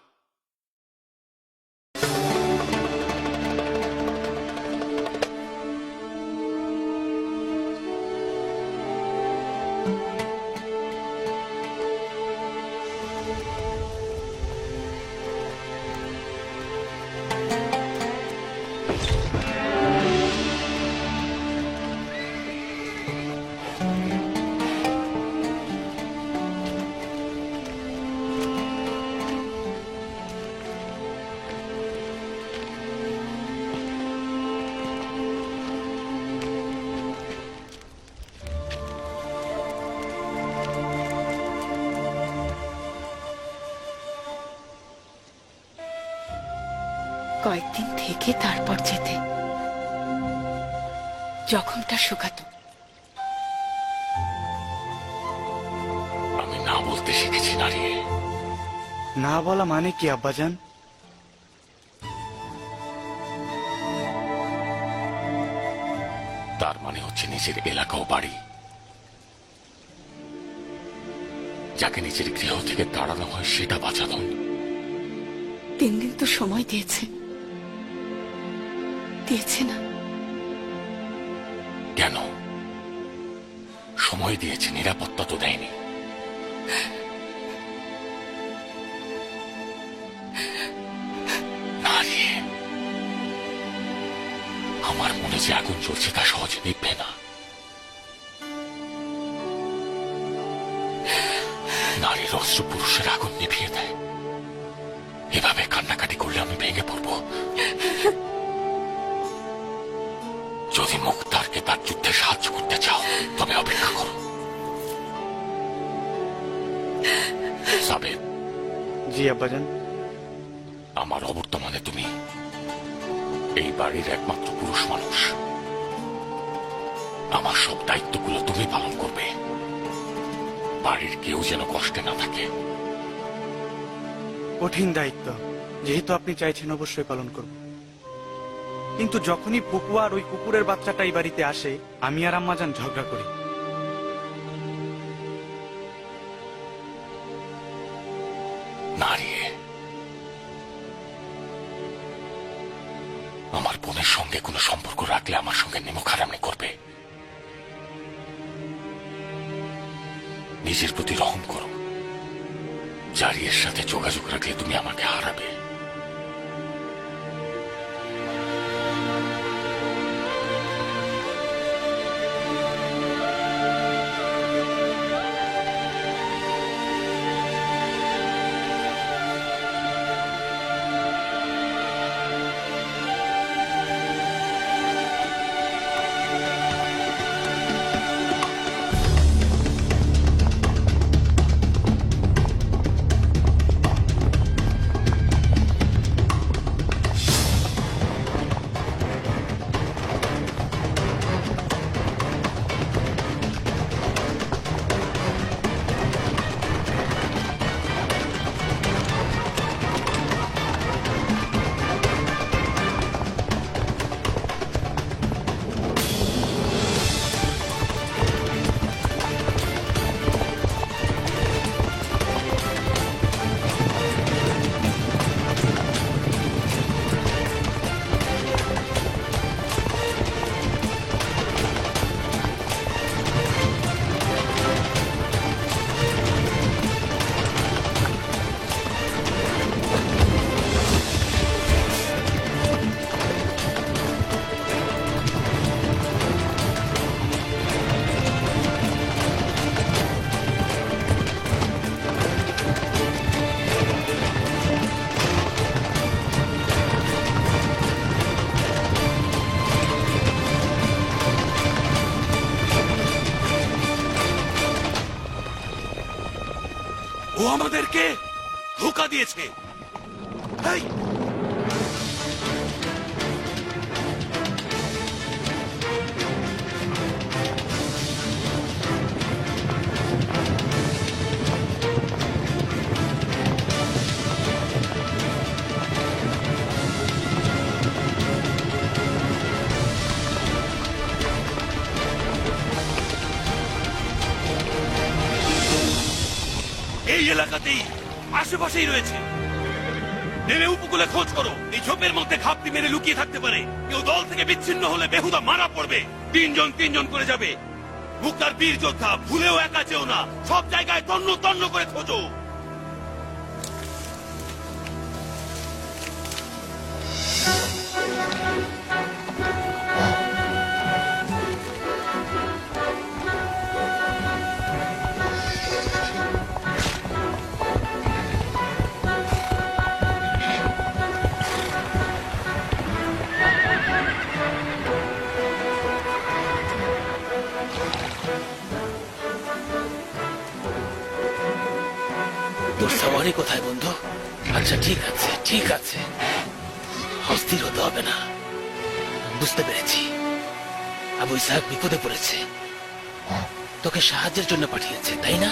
কয়েকদিন থেকে তারপর যেতে, জখমটা শুকাতো। শিখেছি নারী। না বলা মানে কি আব্বাজান? তার মানে হচ্ছে নিজের এলাকা ও বাড়ি, যাকে নিজের গৃহ থেকে তাড়ানো হয় সেটা বাঁচানো। 3 দিন তো সময় দিয়েছে না? কেন সময় দিয়েছে, নিরাপত্তা তো দেয়নি। নারী, আমার মনে যে আগুন জ্বলছে তা সহজে নিভবে না। নারীর অস্ত্র পুরুষের আগুন নিভিয়ে দেয়। এভাবে কান্নাকাটি করলে আমি ভেঙে পড়ব। যদি মুক্তারকে তার যুদ্ধে সাহায্য করতে চাও তবে অপেক্ষা করো। সাবের, জি আব্বাজান। আমার অবর্তমানে তুমি এই বাড়ির একমাত্র পুরুষ মানুষ। আমার সব দায়িত্বগুলো তুমি পালন করবে। বাড়ির কেউ যেন কষ্টে না থাকে। কঠিন দায়িত্ব, যেহেতু আপনি চাইছেন অবশ্যই পালন করব। কিন্তু যখনই পুকু আর ওই কুকুরের বাচ্চাটা এই বাড়িতে আসে, আমি আর আম্মাজান ঝগড়া করি। নারী, আমার বোনের সঙ্গে কোনো সম্পর্ক রাখলে আমার সঙ্গে নিমুখারামি করবে। নিজের প্রতি রহম করো। জারিয়ের সাথে যোগাযোগ রাখলে তুমি আমাকে হারাবে। ও আমাদেরকে ধোঁকা দিয়েছে। এই, এই এলাকাতেই আশেপাশেই রয়েছে। নেমে উপকূলে খোঁজ করো। এই ঝোপের মধ্যে ঘাপটি মেরে লুকিয়ে থাকতে পারে। কেউ দল থেকে বিচ্ছিন্ন হলে বেহুদা মারা পড়বে। 3 জন করে যাবে। মুক্তার বীর যোদ্ধা, ভুলেও একা যেও না। সব জায়গায় তন্ন তন্ন করে খোঁজো। তোর সাওয়ারি কোথায় বন্ধু? আচ্ছা ঠিক আছে, ঠিক আছে, অস্থির হতে হবে না। বুঝতে পেরেছি, আবু ইসহাক বিপদে পড়েছে, তোকে সাহায্যের জন্য পাঠিয়েছে, তাই না?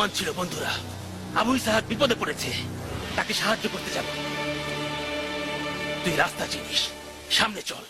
প্রমাণ ছিল বন্ধুরা। আবু ইসাহাক বিপদে পড়েছে, তাকে সাহায্য করতে যাব। তুই রাস্তা চিনিস, সামনে চল।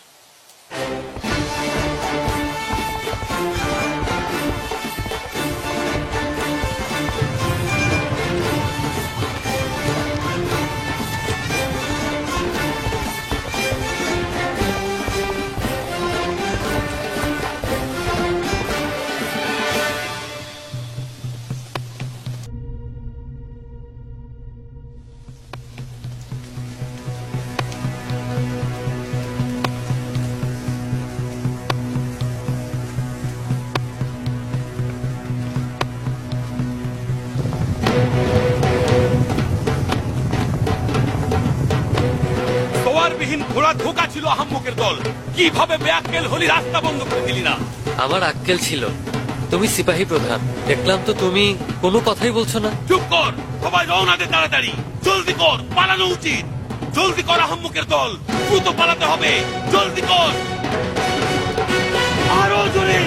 সওয়ারবিহীন ঘোড়া ধোকা ছিল আহাম্মকের দল। কিভাবে বেআক্কেল হলি, রাস্তা বন্ধ করে দিলি না? আমার আক্কেল ছিল, তুমি সিপাহী প্রধান, দেখলাম তো তুমি কোনো কথাই বলছো না। চুপ কর, সবাই রওনা দে তাড়াতাড়ি। জলদি কর, পালানো উচিত। জলদি কর আহাম্মকের দল, দ্রুত পালাতে হবে। জলদি কর, আরো জোরে।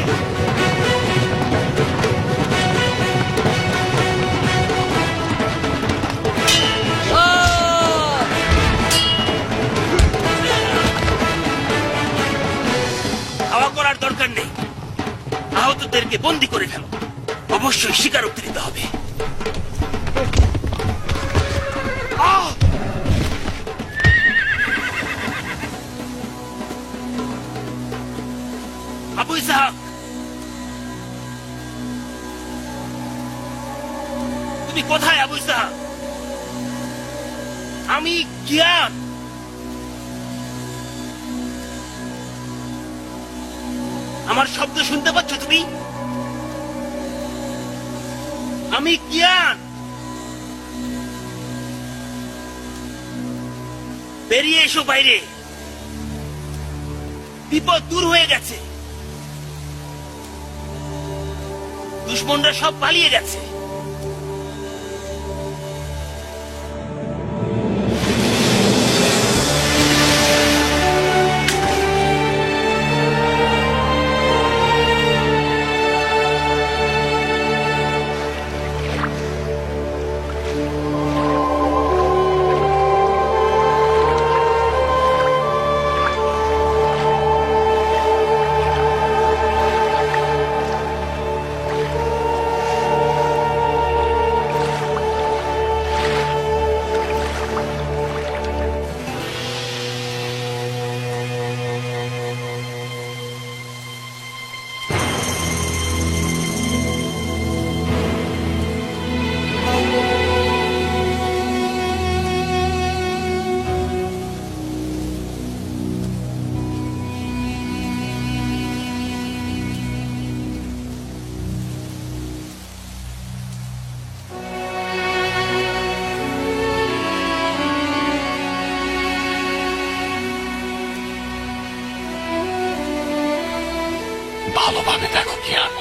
হাওয়া করার দরকার নেই, আহতদেরকে বন্দি করে ফেলো। অবশ্যই স্বীকারোক্তি দিতে হবে। আবু ইসাহাক, তুমি কোথায়? আবু ইসাহাক, আমি কিয়ান। আমার শব্দ শুনতে পাচ্ছ তুমি? আমি কিয়ান। বেরিয়ে এসো বাইরে, বিপদ দূর হয়ে গেছে। দুশ্মনরা সব পালিয়ে গেছে। ভালোভাবে দেখো কিয়ান,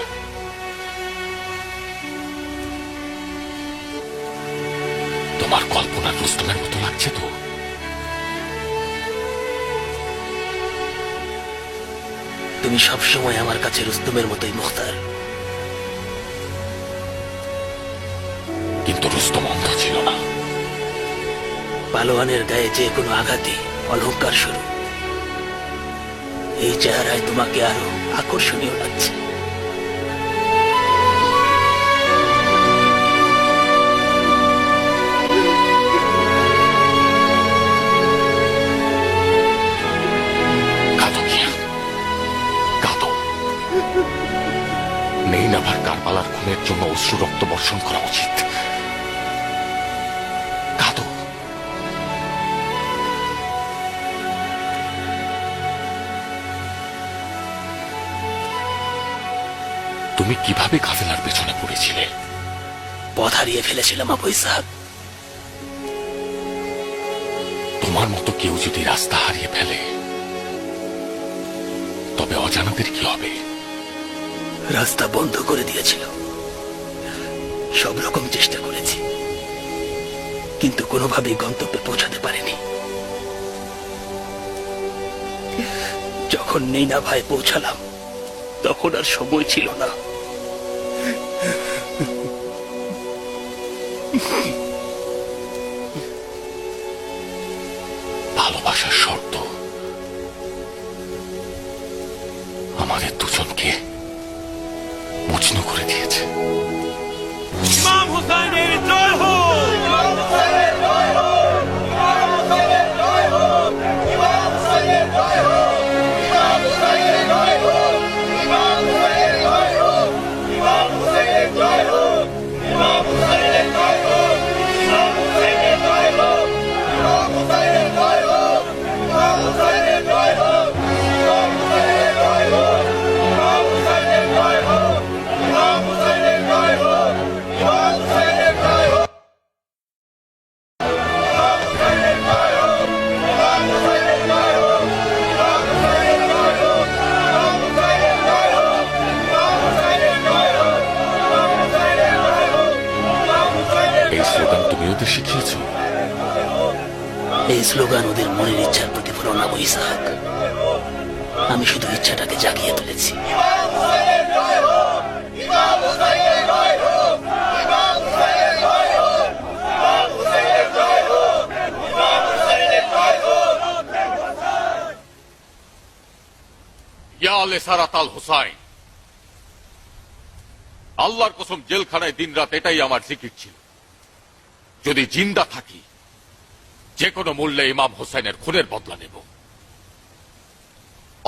তোমার কল্পনা রুস্তমের মতো লাগছে তো? তুমি সবসময় আমার কাছে রুস্তমের মতোই মুখতার। কিন্তু রুস্তম অন্ধ ছিল না। পালোয়ানের গায়ে যে কোনো আঘাতই অলঙ্কার শুরু। এই চেহারায় তোমাকে আরো আকর্ষণীয় লাগছে। কাঁদো কিয়ান, কাঁদো। নেই না ভার কারবালার খুনের জন্য অশ্রু রক্ত বর্ষণ করা উচিত। কাঁদো। তুমি কিভাবে কাফেলার পেছনে পড়েছিলে? পথ হারিয়ে ফেলেছিলাম আবু ইসহাক। তোমার মতো কেউ যদি রাস্তা হারিয়ে ফেলে, তবে অজানাদের কি হবে? রাস্তা বন্ধ করে দিয়েছিল। সব রকম চেষ্টা করেছি, কিন্তু কোনোভাবেই গন্তব্যে পৌঁছাতে পারিনি। যখন নেইনাভায় পৌঁছালাম, তখন আর সময় ছিল না। ভালোবাসার শর্ত আমাদের দুজনকে মজনু করে দিয়েছে। ইমাম হুসাইনের জয় হোক! এই স্লোগান তুমি ওদের শিখিয়েছ? এই স্লোগান ওদের মনের ইচ্ছার প্রতিফলন আবু ইসহাক। আমি শুধু ইচ্ছাটাকে জাগিয়ে তুলেছি। ইয়া আলে সারাত আল হুসাইন, আল্লাহর কসম জেলখানায় দিনরাত এটাই আমার জিকির ছিল। যদি জিন্দা থাকি যে কোনো মূল্যে ইমাম হোসেনের খুনের বদলা নেব।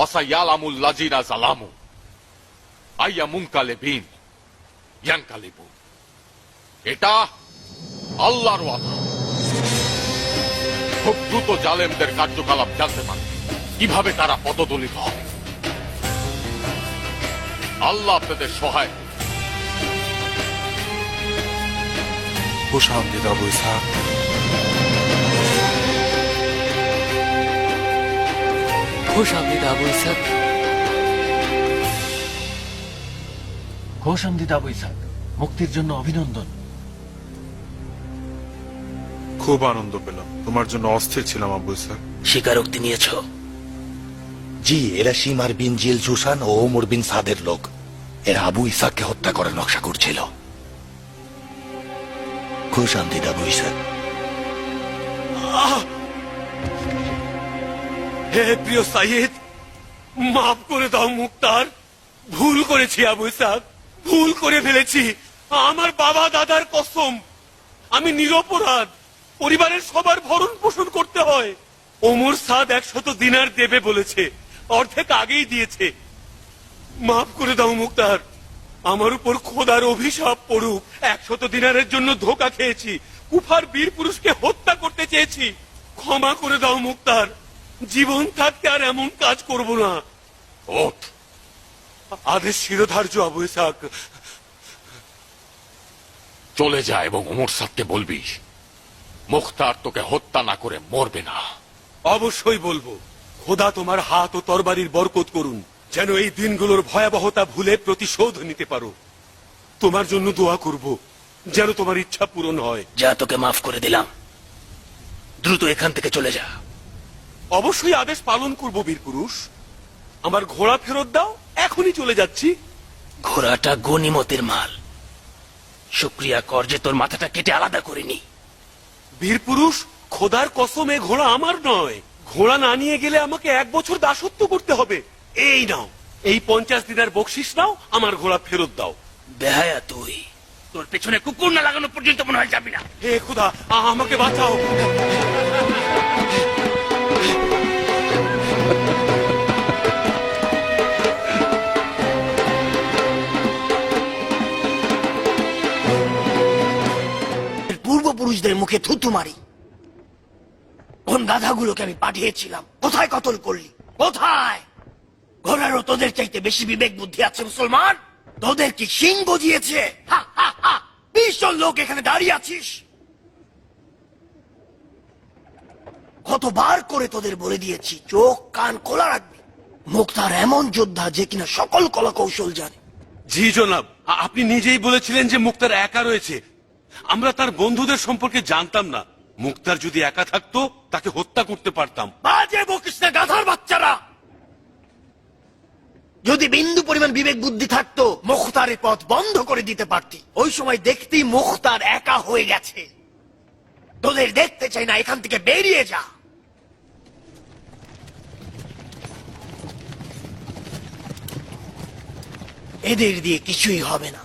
অসাইয়ালামুল লাজিনা জালামু আইয়া মুনকালেবিন ইয়ানকালিবু। এটা আল্লাহর ওয়াদা। খুব দ্রুত জালেমদের কার্যকলাপ জানতে পারে, কিভাবে তারা পদদলিত হবে। আল্লাহ আপনাদের সহায়। খুশামদিদ আবু ইসহাক। খোশামদিদ আবু ইসহাক। খোশামদিদ আবু ইসহাক, মুক্তির জন্য অভিনন্দন। খুব আনন্দ পেলাম, তোমার জন্য অস্থির ছিলাম আবু ইসহাক। স্বীকারোক্তি নিয়েছ? জি, এরা সীমার বিন জিল জুসান ও ওমর বিন সাদের লোক। এরা আবু ইসাককে হত্যা করার নকশা করছিল। খুশামদিদ আবু ইসাক। হে প্রিয় সাইয়েদ, মাফ করে দাও মুক্তার। ভুল করেছি আবু ইসহাক, ভুল করে ফেলেছি। আমার বাবা দাদার কসম, আমি নিরপরাধ। পরিবারের সবার ভরণ পোষণ করতে হয়। ওমর সাদ 100 দিনার দেবে বলেছে, অর্ধেক আগেই দিয়েছে। মাফ করে দাও মুক্তার। আমার উপর খোদার অভিশাপ পড়ুক। 100 দিনারের জন্য ধোঁকা খেয়েছি। কুফার বীর পুরুষকে হত্যা করতে চেয়েছি। ক্ষমা করে দাও মুক্তার। জীবন থাকতে আর এমন কাজ করব না। ওঠ, আদেশ শিরোধার্য আবু ইসহাক। চলে যা এবং ওমর সাদকে বলবি মুখতার তোকে হত্যা না করে মরবে না। অবশ্যই বলবো। খোদা তোমার হাত ও তরবারির বরকত করুন, যেন এই দিনগুলোর ভয়াবহতা ভুলে প্রতিশোধ নিতে পারো। তোমার জন্য দোয়া করব, যেন তোমার ইচ্ছা পূরণ হয়। যা, তোকে মাফ করে দিলাম। দ্রুত এখান থেকে চলে যা। অবশ্যই আদেশ পালন করব বীর পুরুষ। আমার ঘোড়া ফেরত দাও, এখনই চলে যাচ্ছি। ঘোড়াটা গনিমতের মাল। শুক্রিয়া কর যে তোর মাথাটা কেটে আলাদা করিনি। বীর পুরুষ, খোদার কসম এ ঘোড়া আমার নয়। ঘোড়া না নিয়ে গেলে আমাকে 1 বছর দাসত্ব করতে হবে। এই নাও, এই 50 দিনার বকশিস নাও, আমার ঘোড়া ফেরত দাও। বেহায়া তুই, তোর পেছনে কুকুর না লাগানো পর্যন্ত মনে হয় যাবি না। হে খোদা, আমাকে বাঁচাও। পূর্বপুরুষদের মুখে থুতু মারি। কোন গাধাগুলোকে আমি পাঠিয়েছিলাম কোথায় কতল করলি? কোথায়? ঘোড়ারও তোদের চাইতে বেশি বিবেক বুদ্ধি আছে মুসলমান। তোদের কি শিং গজিয়েছে? 20 জন লোক এখানে দাঁড়িয়ে আছিস। কতবার করে তোদের বলে দিয়েছি চোখ কান খোলা রাখবি। মুক্তার এমন যোদ্ধা যে কিনা সকল কলা কৌশল জানে। জি জনাব, আপনি নিজেই বলেছিলেন যে মুক্তার একা রয়েছে। আমরা তার বন্ধুদের সম্পর্কে জানতাম না। মুক্তার যদি একা থাকতো তাকে হত্যা করতে পারতাম। বাজে বকিস না গাধার বাচ্চারা। যদি বিন্দু পরিমাণ বিবেক বুদ্ধি থাকতো মুখতারের পথ বন্ধ করে দিতে পারতি। ওই সময় দেখতেই মুখতার একা হয়ে গেছে। তোদের দেখতে চাই না, এখান থেকে বেরিয়ে যা। এদের দিয়ে কিছুই হবে না।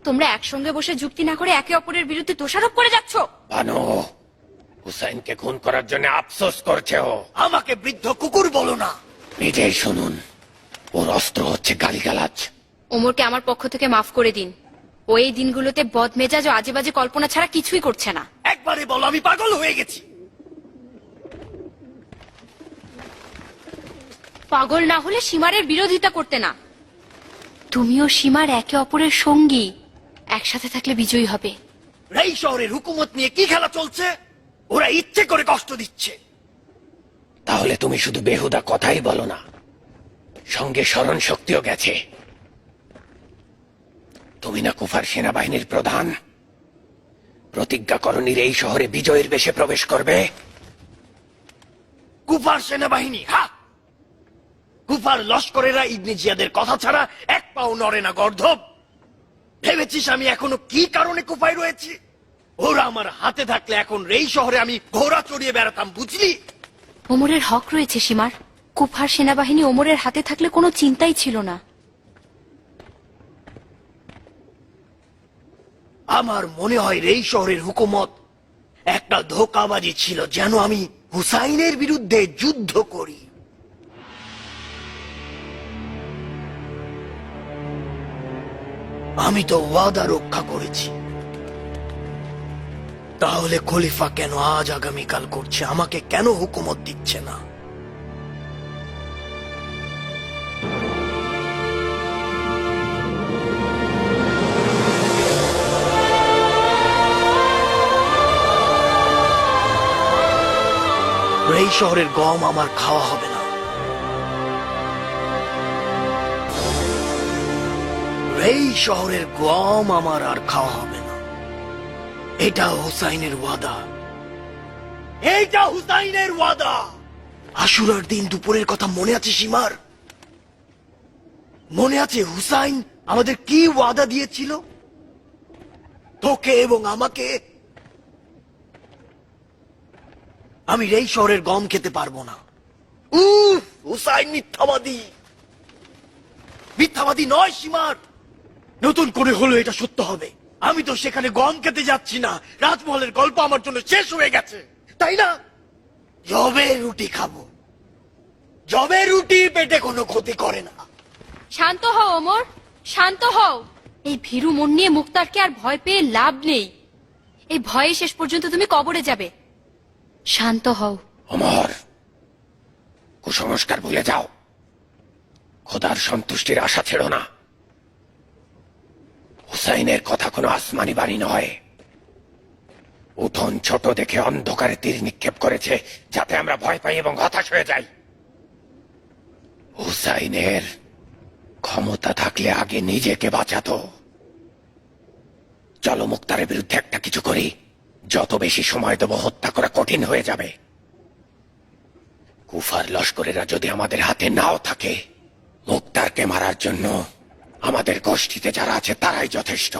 তোমরা একসঙ্গে বসে যুক্তি না করে একে অপরের বিরুদ্ধে দোষারোপ করে যাচ্ছ। ভানু, হুসাইনকে খুন করার জন্য আফসোস করছে ও। আমাকে বৃদ্ধ কুকুর বলো না। নিজেই শুনুন, ওর অস্ত্র হচ্ছে গালিগালাজ। ওমরকে আমার পক্ষ থেকে মাফ করে দিন। ও এই দিনগুলোতে বদমেজাজ ও আজে বাজে কল্পনা ছাড়া কিছুই করছে না। একবারে বলো আমি পাগল হয়ে গেছি। পাগল না হলে সীমারের বিরোধিতা করতে না। তুমিও সীমার একে অপরের সঙ্গী, একসাথে থাকলে বিজয়ী হবে। এই শহরের হুকুমত নিয়ে কি খেলা চলছে? ওরা ইচ্ছে করে কষ্ট দিচ্ছে। তাহলে তুমি শুধু বেহুদা কথাই বলো না, সঙ্গে স্মরণ শক্তিও গেছে। তুমি না কুফার সেনাবাহিনীর প্রধান? প্রতিজ্ঞা করণীর এই শহরে বিজয়ের বেশে প্রবেশ করবে। কুফার সেনাবাহিনী, হা! কুফার লস্করেরা ইবনে জিয়াদের কথা ছাড়া এক পাও নড়ে না। গর্ধব, ভেবেছিস আমি এখনো কি কারণে কুফায় রয়েছি? ওরা আমার হাতে থাকলে এখন এই শহরে আমি ঘোড়া চড়িয়ে বেড়াতাম, বুঝলি? ওমরের হক রয়েছে সীমার। কুফার সেনাবাহিনী ওমরের হাতে থাকলে কোনো চিন্তাই ছিল না। আমার মনে হয় এই শহরের হুকুমত একটা ধোঁকাবাজি ছিল, যেন আমি হুসাইনের বিরুদ্ধে যুদ্ধ করি। আমি তো ওয়াদা রক্ষা করেছি। তাহলে খলিফা কেন আজ আগামীকাল করছে? আমাকে কেন হুকুমত দিচ্ছে না? এই শহরের গম আমার খাওয়া হবে না। এই শহরের গম আমার আর খাওয়া হবে না। এটা হুসাইনের ওয়াদা। এইটা হুসাইনের ওয়াদা। আশুরার দিন দুপুরের কথা মনে আছে সীমার? মনে আছে হুসাইন আমাদের কি ওয়াদা দিয়েছিল? তোকে এবং আমাকে। আমি এই শহরের গম খেতে পারবো না। হুসাইন মিথ্যাবাদী। মিথ্যাবাদী নয় সীমার, নতুন করে হলো এটা সত্য হবে। আমি তো সেখানে গম খেতে যাচ্ছি না। রাজমহলের গল্প আমার জন্য শেষ হয়ে গেছে, তাই না? জবের রুটি খাবো। জবের রুটি পেটে কোনো ক্ষতি করে না। শান্ত হও ওমর, শান্ত হও। এই ভীরু মন নিয়ে মুক্তারকে আর ভয় পেয়ে লাভ নেই। এই ভয়ে শেষ পর্যন্ত তুমি কবরে যাবে। শান্ত হও। ওমর, কুসংস্কার ভুলে যাও। খোদার সন্তুষ্টির আশা ছেড়ো না। হুসাইনের কথা কোনো আসমানি বাণী নয়। উঠোন ছোট দেখে অন্ধকারে তীর নিক্ষেপ করেছে, যাতে আমরা ভয় পাই এবং হতাশ হয়ে যাই। হুসাইনের ক্ষমতা থাকলে আগে নিজেকে বাঁচাতো। চলো মুক্তারের বিরুদ্ধে একটা কিছু করি। যত বেশি সময় দেব হত্যা করা কঠিন হয়ে যাবে। কুফার লস্করেরা যদি আমাদের হাতে নাও থাকে, মুক্তারকে মারার জন্য আমাদের গোষ্ঠীতে যারা আছে তারাই যথেষ্ট।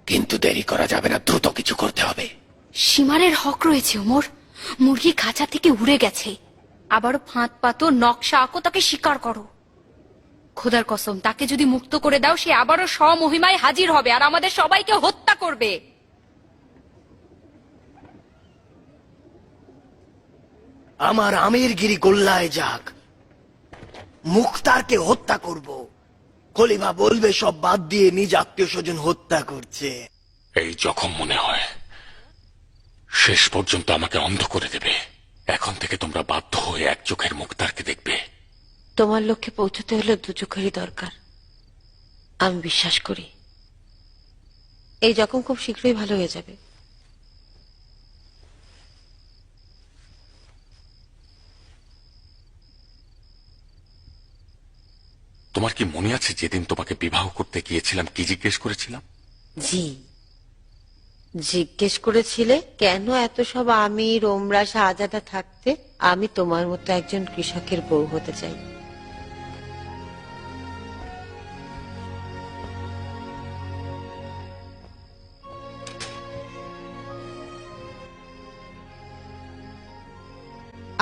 কিন্তু দেরি করা যাবে না, দ্রুত কিছু করতে হবে। সীমারের হক রয়েছে ওমর। মুরগি খাঁচা থেকে উড়ে গেছে। আবারও ফাঁদ পাতো, নকশা আঁকো, তাকে স্বীকার করো। খোদার কসম, তাকে যদি মুক্ত করে দাও, সে আবারও স্বমহিমায় হাজির হবে আর আমাদের সবাইকে হত্যা করবে। আমার আমিরগিরি গোল্লায় যাক, মুখতারকে হত্যা করব। খলিফা বলবে সব বাদ দিয়ে নিজ আত্মীয় স্বজন হত্যা করছে। এই জখম মনে হয় শেষ পর্যন্ত আমাকে অন্ধ করে দেবে। এখন থেকে তোমরা বাধ্য হয়ে এক চোখের মুক্তারকে দেখবে। তোমার লক্ষ্যে পৌঁছতে হলে দু চোখেরই দরকার, আমি বিশ্বাস করি। এই জখম খুব শীঘ্রই ভালো হয়ে যাবে। তোমার কি মনে আছে যেদিন তোমাকে বিবাহ করতে গিয়েছিলাম কি জিজ্ঞেস করেছিলাম? জি, জিজ্ঞেস করেছিলে কেন এত সব আমি রোমরা শাহজাদা থাকতে? আমি তোমার মতো একজন কৃষকের বউ হতে চাই।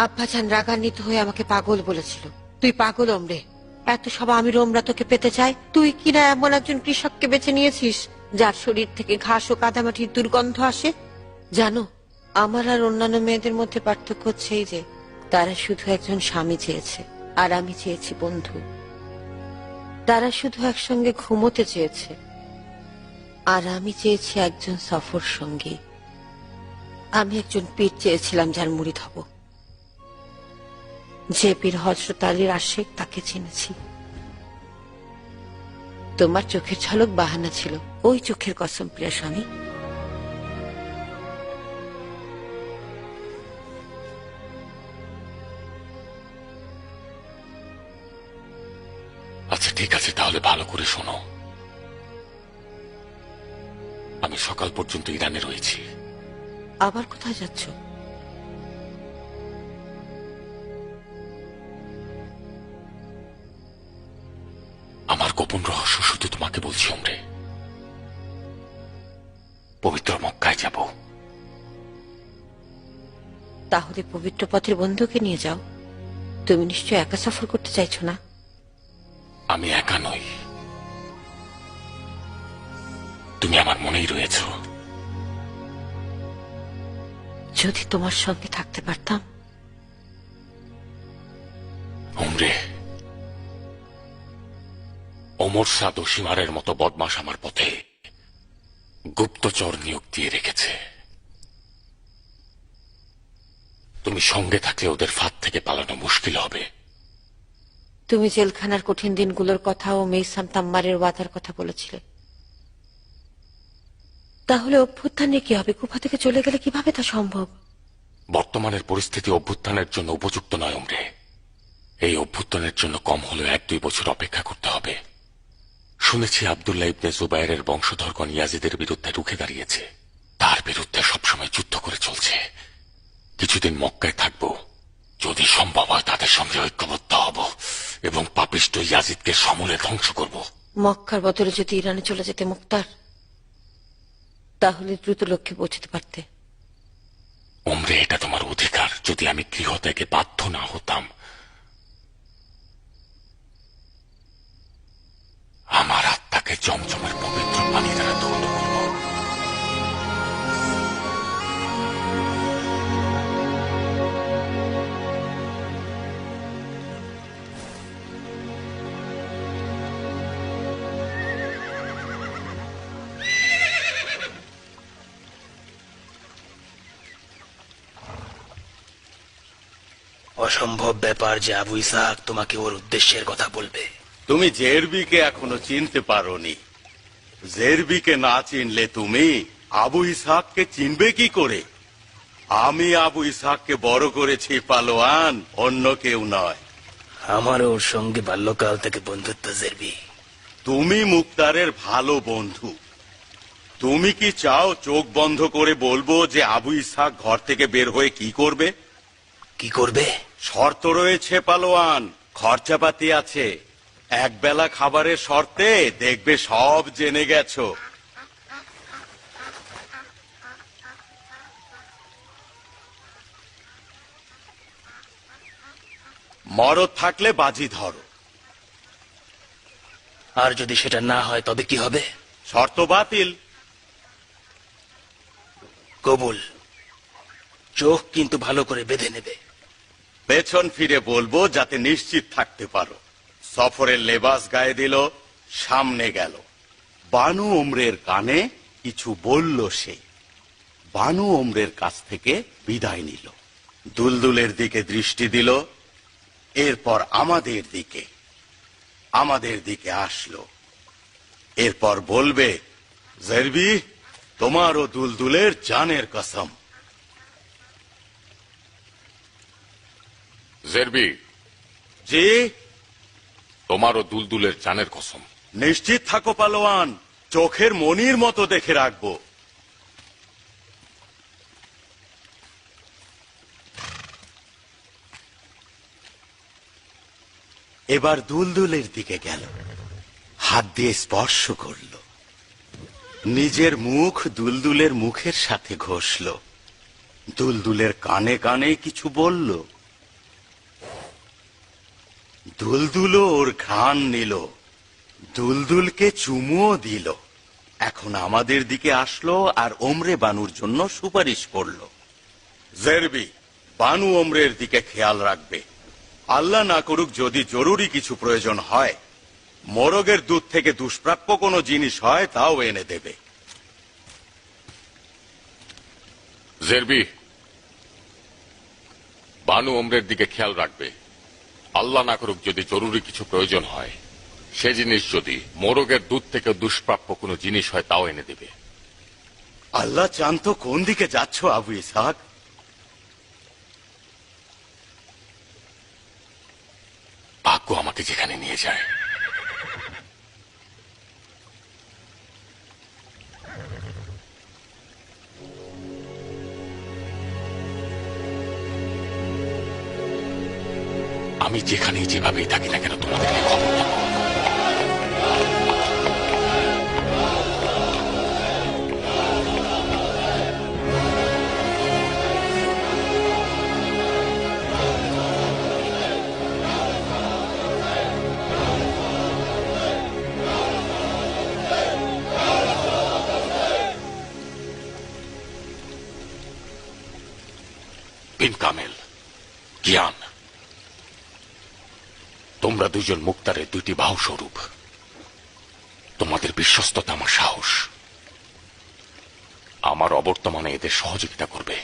আব্বাজান রাগান্বিত হয়ে আমাকে পাগল বলেছিল। তুই পাগল ওমরে, এত সব আমি রোমরা তোকে পেতে চাই, তুই কিনা এমন একজন কৃষককে বেছে নিয়েছিস যার শরীর থেকে ঘাস ও কাদামাটির দুর্গন্ধ আসে। জানো, আমার আর অন্যান্য মেয়েদের মধ্যে পার্থক্য হচ্ছে এই যে তারা শুধু একজন স্বামী চেয়েছে আর আমি চেয়েছি বন্ধু। তারা শুধু একসঙ্গে ঘুমোতে চেয়েছে আর আমি চেয়েছি একজন সফর সঙ্গী। আমি একজন পীর চেয়েছিলাম যার মুরিদ হব। যে পীর হযরত আলীর আশিক, তাকে চিনেছি। তোমার চোখের ঝলক বাহানা ছিল, ওই চোখের কসম প্রিয় স্বামী। আচ্ছা ঠিক আছে, তাহলে ভালো করে শোনো। আমি সকাল পর্যন্ত ইরানে রয়েছি। আবার কোথায় যাচ্ছ? আমার গোপন রহস্য শুধু তোমাকে বলছি ওমরে। পবিত্র মক্কায় যাব। তাহলে পবিত্র পথের বন্ধুকে নিয়ে যাও। তুমি নিশ্চয় একা সফর করতে চাইছো না? আমি একা নই, তুমি আমার মনেই রয়েছ। যদি তোমার সঙ্গে থাকতে পারতাম। ওমরে, ওমর শাহ দোষীমারের মতো বদমাশ আমার পথে গুপ্তচর নিয়োগ দিয়ে রেখেছে। তুমি সঙ্গে থাকলে ওদের ফাঁদ থেকে পালানো মুশকিল হবে। তুমি জেলখানার কঠিন দিনগুলোর কথা ও মেইসাম তাম্মারের ওয়াদার কথা বলেছিলে। তাহলে অভ্যুত্থানে কি হবে? কুফা থেকে চলে গেলে কিভাবে তা সম্ভব? বর্তমানের পরিস্থিতি অভ্যুত্থানের জন্য উপযুক্ত নয় ওমরে। এই অভ্যুত্থানের জন্য কম হলেও 1-2 বছর অপেক্ষা করতে হবে। শুনেছি আব্দুল্লাহ ইবনে জুবায়েরের বংশধরগণ ইয়াজিদের বিরুদ্ধে রুখে দাঁড়িয়েছে। তার বিরুদ্ধে সবসময় যুদ্ধ করে চলছে। কিছুদিন মক্কায় থাকবো, যদি সম্ভব হয় তাদের সঙ্গে ঐক্যবদ্ধ হব এবং পাপিষ্ট ইয়াজিদকে সমূলে ধ্বংস করব। মক্কার বদলে যদি ইরানে চলে যেতে মুক্তার, তাহলে দ্রুত লক্ষ্যে পৌঁছতে পারতে। ওমরে, এটা তোমার অধিকার। যদি আমি গৃহত্যাগে বাধ্য না হতাম, আমার আত্মাকে জমজমের পবিত্র পানি দ্বারা ধৌত করব। অসম্ভব ব্যাপার যে আবু ইসহাক তোমাকে ওর উদ্দেশ্যের কথা বলবে। তুমি জেরবিকে এখনো চিনতে পারোনি। জেরবিকে না চিনলে তুমি আবু ইসহাককে চিনবে কি করে? আমি আবু ইসহাককে বড় করেছি পালোয়ান, অন্য কেউ নয়। আমার ওর সঙ্গে বাল্যকাল থেকে বন্ধুত্ব জেরবি। তুমি মুক্তারের ভালো বন্ধু। তুমি কি চাও চোখ বন্ধ করে বলবো যে আবু ইসহাক ঘর থেকে বের হয়ে কি করবে? কি করবে? শর্ত রয়েছে পালোয়ান, খরচাপাতি আছে। একবেলা খাবারের শর্তে দেখবে সব জেনে গেছো। মরদ থাকলে বাজি ধরো। আর যদি সেটা না হয় তবে কি হবে? শর্ত বাতিল। কবুল। চোখ কিন্তু ভালো করে বেঁধে নেবে। পেছন ফিরে বলবো যাতে নিশ্চিত থাকতে পারো। সফরের লেবাস গায়ে দিল, সামনে গেল। বানু ওমরের কানে কিছু বলল সে। বানু ওমরের কাছ থেকে বিদায় নিল। দুলদুলের দিকে দৃষ্টি দিল, এরপর আমাদের দিকে আসলো। এরপর বলবে, জেরবি, তোমার ও দুলদুলের জানের কসম। জেরবি, জি? তোমারও দুলদুলের জানের কসম। নিশ্চিত থাকো পালোয়ান, চোখের মনির মতো দেখে রাখবো। এবার দুলদুলের দিকে গেল, হাত দিয়ে স্পর্শ করল, নিজের মুখ দুলদুলের মুখের সাথে ঘষল, দুলদুলের কানে কানে কিছু বলল, দুলদুলও ওর ঘ্রাণ নিল, দুলদুলকে চুমুও দিল। এখন আমাদের দিকে আসলো আর ওমরে বানুর জন্য সুপারিশ করলো। জেরবি, বানু ওমরের দিকে খেয়াল রাখবে। আল্লাহ না করুক যদি জরুরি কিছু প্রয়োজন হয়, মোরগের দুধ থেকে দুষ্প্রাপ্য কোনো জিনিস হয় তাও এনে দেবে। জেরবি, বানু ওমরের দিকে খেয়াল রাখবে। আল্লাহ না করুক যদি জরুরি কিছু প্রয়োজন হয়, সে জিনিস যদি মোরগের দুধ থেকে দুষ্প্রাপ্য কোনো জিনিস হয় তাও এনে দেবে। আল্লাহ চান তো কোন দিকে যাচ্ছ আবু ইসহাক? ভাগ্য আমাকে যেখানে নিয়ে যায়। আমি যেখানেই যেভাবেই থাকি না কেন তোমাদেরকে খবর দেব। বিন কামেল, জ্ঞান, তোমরা দুজন মুক্তারের দুইটি বাহু স্বরূপ। তোমাদের বিশ্বস্ততা আমার সাহস। আমার অবর্তমানে এদের সহযোগিতা করবে।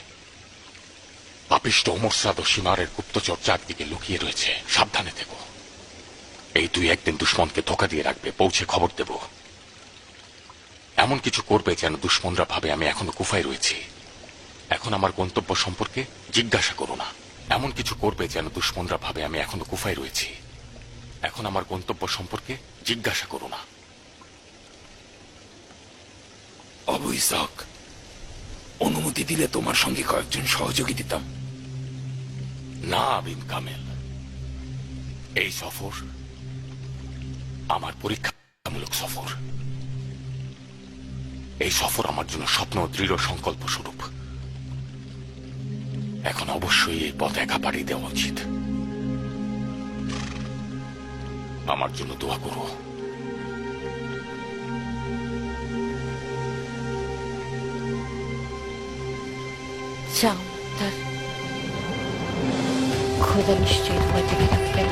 পাপিষ্ঠ ওমর সাদ ও সীমারের গুপ্তচর চারদিকে লুকিয়ে রয়েছে, সাবধানে থেকো। এই দুই একদিন দুশ্মনকে ধোকা দিয়ে রাখবে, পৌঁছে খবর দেব। এমন কিছু করবে যেন দুশ্মনরা ভাবে আমি এখনো কুফায় রয়েছি। এখন আমার গন্তব্য সম্পর্কে জিজ্ঞাসা করো না। এমন কিছু করবে যেন দুশ্মনরা ভাবে আমি এখনো কুফায় রয়েছি। এখন আমার গন্তব্য সম্পর্কে জিজ্ঞাসা করো না। আবু ইসহাক, অনুমতি দিলে তোমার সঙ্গে কয়েকজন সহযোগী দিতাম। না বিন কামেল, এই সফর আমার পরীক্ষামূলক সফর। এই সফর আমার জন্য স্বপ্ন ও দৃঢ় সংকল্প স্বরূপ। এখন অবশ্যই এই পথ একা পাড়ি দেওয়া উচিত। আমার জন্য দোয়া করো। যাও মুক্তার, খোদা নিশ্চয়ই তোমার দিকে রাখবেন।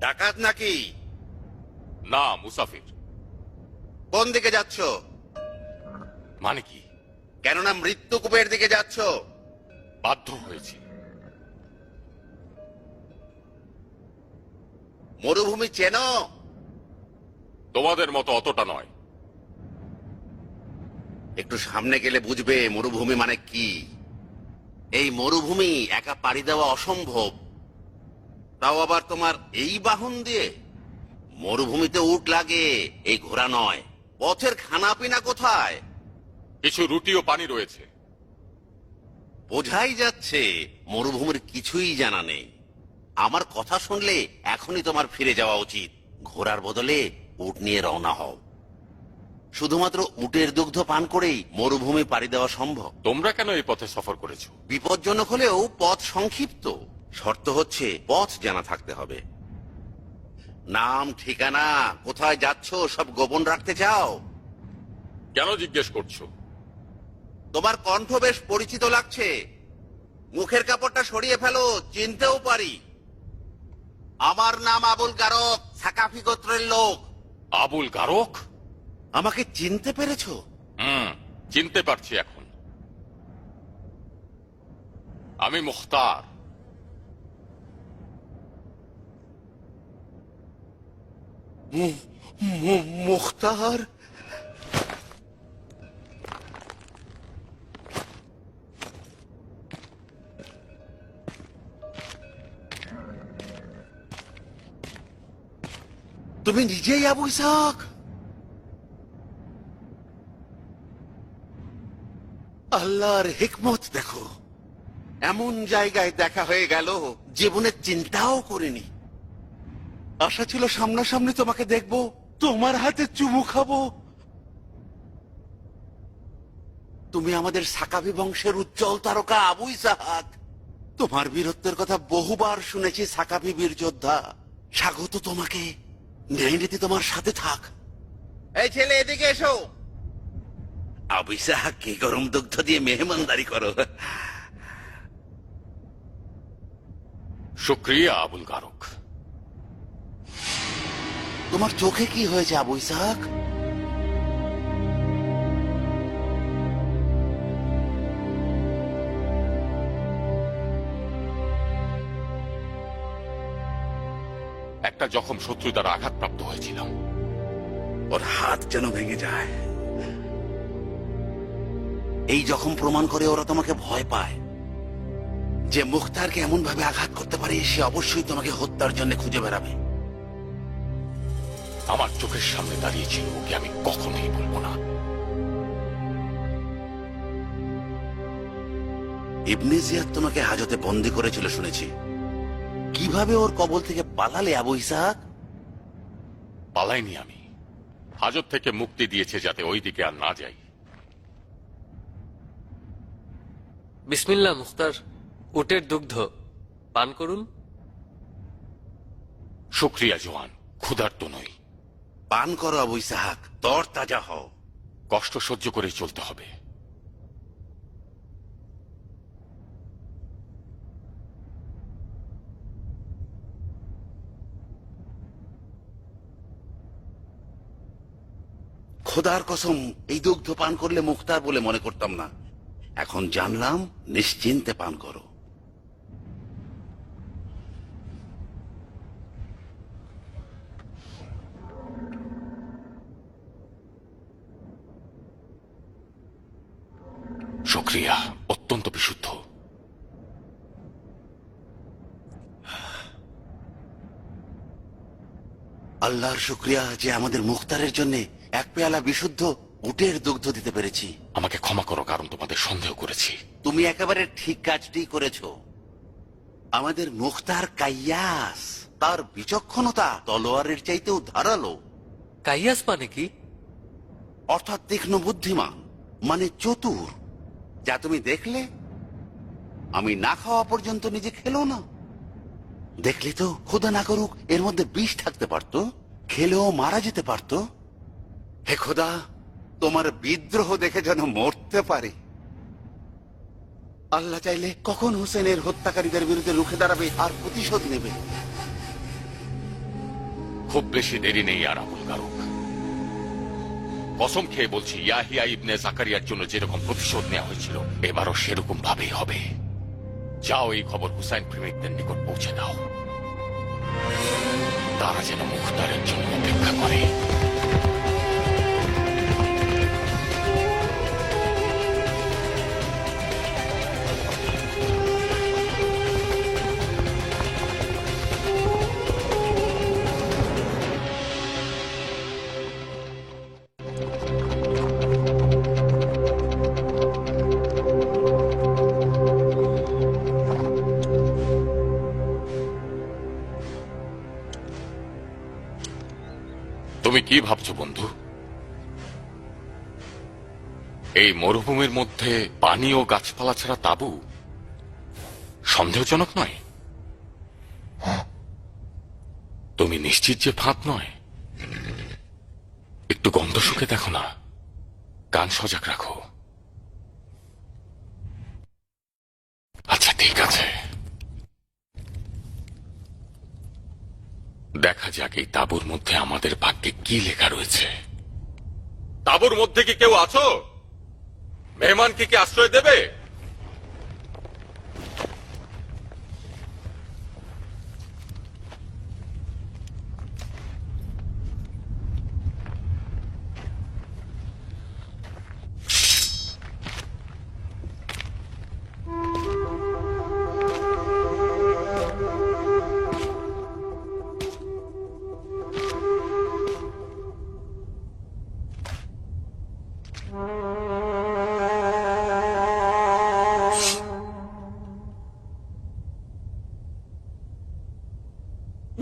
ডাকাত নাকি? না, মুসাফির। কোন দিকে যাচ্ছ? মানে কি? কেননা মৃত্যুকূপের দিকে যাচ্ছ। বাধ্য হয়েছি। মরুভূমি চেনো? তোমাদের মতো অতটা নয়। একটু সামনে গেলে বুঝবে মরুভূমি মানে কি। এই মরুভূমি একা পাড়ি দেওয়া অসম্ভব, তাও আবার তোমার এই বাহন দিয়ে। মরুভূমিতে উট লাগে, এই ঘোড়া নয়। পথের খানা পিনা কোথায়? কিছু রুটি ও পানি রয়েছে। বোঝাই যাচ্ছে মরুভূমির কিছুই জানা নেই। আমার কথা শুনলে এখনই তোমার ফিরে যাওয়া উচিত। ঘোড়ার বদলে উট নিয়ে রওনা হও। শুধুমাত্র উটের দুগ্ধ পান করেই মরুভূমি পাড়ি দেওয়া সম্ভব। তোমরা কেন এই পথে সফর করেছো? বিপজ্জনক হলেও পথ সংক্ষিপ্ত। শর্ত হচ্ছে পথ জানা থাকতে হবে। নাম, ঠিকানা, কোথায় যাচ্ছ সব গোপন রাখতে চাও? কেন জিজ্ঞেস করছো? তোমার কণ্ঠ বেশ পরিচিত লাগছে। মুখের কাপড়টা সরিয়ে ফেলো, চিনতেও পারি। আমার নাম আবুল গারক, সাকাফি গোত্রের লোক। আবুল গারক? আমাকে চিনতে পেরেছো? চিনতে পারছি এখন। আমি মুখতার। মুখতার? তুমি নিজেই আবু ইসহাক? আল্লাহর হিকমত দেখো, এমন জায়গায় দেখা হয়ে গেল জীবনে চিন্তাও করিনি। আশা ছিল সামনাসামনি তোমাকে দেখবো, তোমার হাতে চুমু খাবো। তুমি আমাদের সাকাফি বংশের উজ্জ্বল তারকা আবু ইসহাক। তোমার বীরত্বের কথা বহুবার শুনেছি সাকাফি বীর যোদ্ধা। স্বাগত তোমাকে। ন্যায় নীতি তোমার সাথে থাক। এই ছেলে, এদিকে এসো। আবু ইসহাক কি গরম দুগ্ধ দিয়ে মেহমানদারি করো। শুক্রিয়া আবুল গারক। তোমার চোখে কি হয়েছে আবু ইসহাক? একটা জখম শত্রু দ্বারা আঘাতপ্রাপ্ত হয়েছিলাম। ওর হাত যেন ভেঙে যায়। এই জখম প্রমাণ করে ওরা তোমাকে ভয় পায়। যে মুখতারকে এমন ভাবে আঘাত করতে পারে সে অবশ্যই তোমাকে হত্যার জন্য খুঁজে বেড়াবে। আমার চোখের সামনে দাঁড়িয়েছিল, ওকে আমি কখনোই বলবো না। ইবনে জিয়াদ তোমাকে হাজতে বন্দী করেছিল শুনেছি। কিভাবে ওর কবল থেকে পালালে আবু ইসহাক? পালাইনি আমি। হাজত থেকে মুক্তি দিয়েছে যাতে ওই দিকে আর না যাই। বিসমিল্লাহ মুখতার, উটের দুগ্ধ পান করুন। শুক্রিয়া জওয়ান, ক্ষুধার্ত নই। পান করো আবু ইসহাক, তর তাজা হও। কষ্ট সহ্য করেই চলতে হবে। খোদার কসম, এই দুগ্ধ পান করলে মুখতার বলে মনে করতাম না। এখন জানলাম, নিশ্চিন্তে পান করো। শুক্রিয়া, অত্যন্ত বিশুদ্ধ। আল্লাহর শুক্রিয়া যে আমাদের মুখতারের জন্য এক পেয়ালা বিশুদ্ধ উটের দুগ্ধ দিতে পেরেছি। আমাকে ক্ষমা করো, কারণ তোমাদের সন্দেহ করেছি। তুমি একেবারে ঠিক কাজটি করেছো। আমাদের মুখতার কাইয়াস, তার বিচক্ষণতা তলোয়ারের চাইতেও ধারালো। কাইয়াস মানে কি? অর্থাৎ তীক্ষ্ণ বুদ্ধিমান, মানে চতুর। যা তুমি দেখলে, আমি না খাওয়া পর্যন্ত নিজে খেলো না। দেখলি তো, খোদা না করুক এর মধ্যে বিষ থাকতে পারত, খেলেও মারা যেতে পারত। হে খোদা, তোমার বিদ্রোহ দেখে যেন মরতে পারে। আল্লাহ চাইলে কখন হোসেনের হত্যাকারীদের বিরুদ্ধে রুখে দাঁড়াবে আর প্রতিশোধ নেবে। খুব বেশি দেরি নেই আর আবুল গারক। কসম খেয়ে বলছি, ইয়াহিয়া ইবনে জাকারিয়ার জন্য যেরকম প্রতিশোধ নেওয়া হয়েছিল, এবারও সেরকম ভাবেই হবে। যাও, এই খবর হুসাইন প্রেমিকদের নিকট পৌঁছে দাও। তারা যেন মুখতারের জন্য অপেক্ষা করে। তুমি কি ভাবছো বন্ধু? এই মরুভূমির মধ্যে পানি ও গাছপালা ছাড়া তাঁবু সন্দেহজনক নয়? তুমি নিশ্চিত যে ফাঁদ নয়? একটু গন্ধ শুকে দেখো না, কান সজাগ রাখো। আচ্ছা ঠিক আছে, দেখা যাক এই তাঁবুর মধ্যে আমাদের ভাগ্যে কি লেখা রয়েছে। তাঁবুর মধ্যে কি কেউ আছো? মেহমানকে কি আশ্রয় দেবে?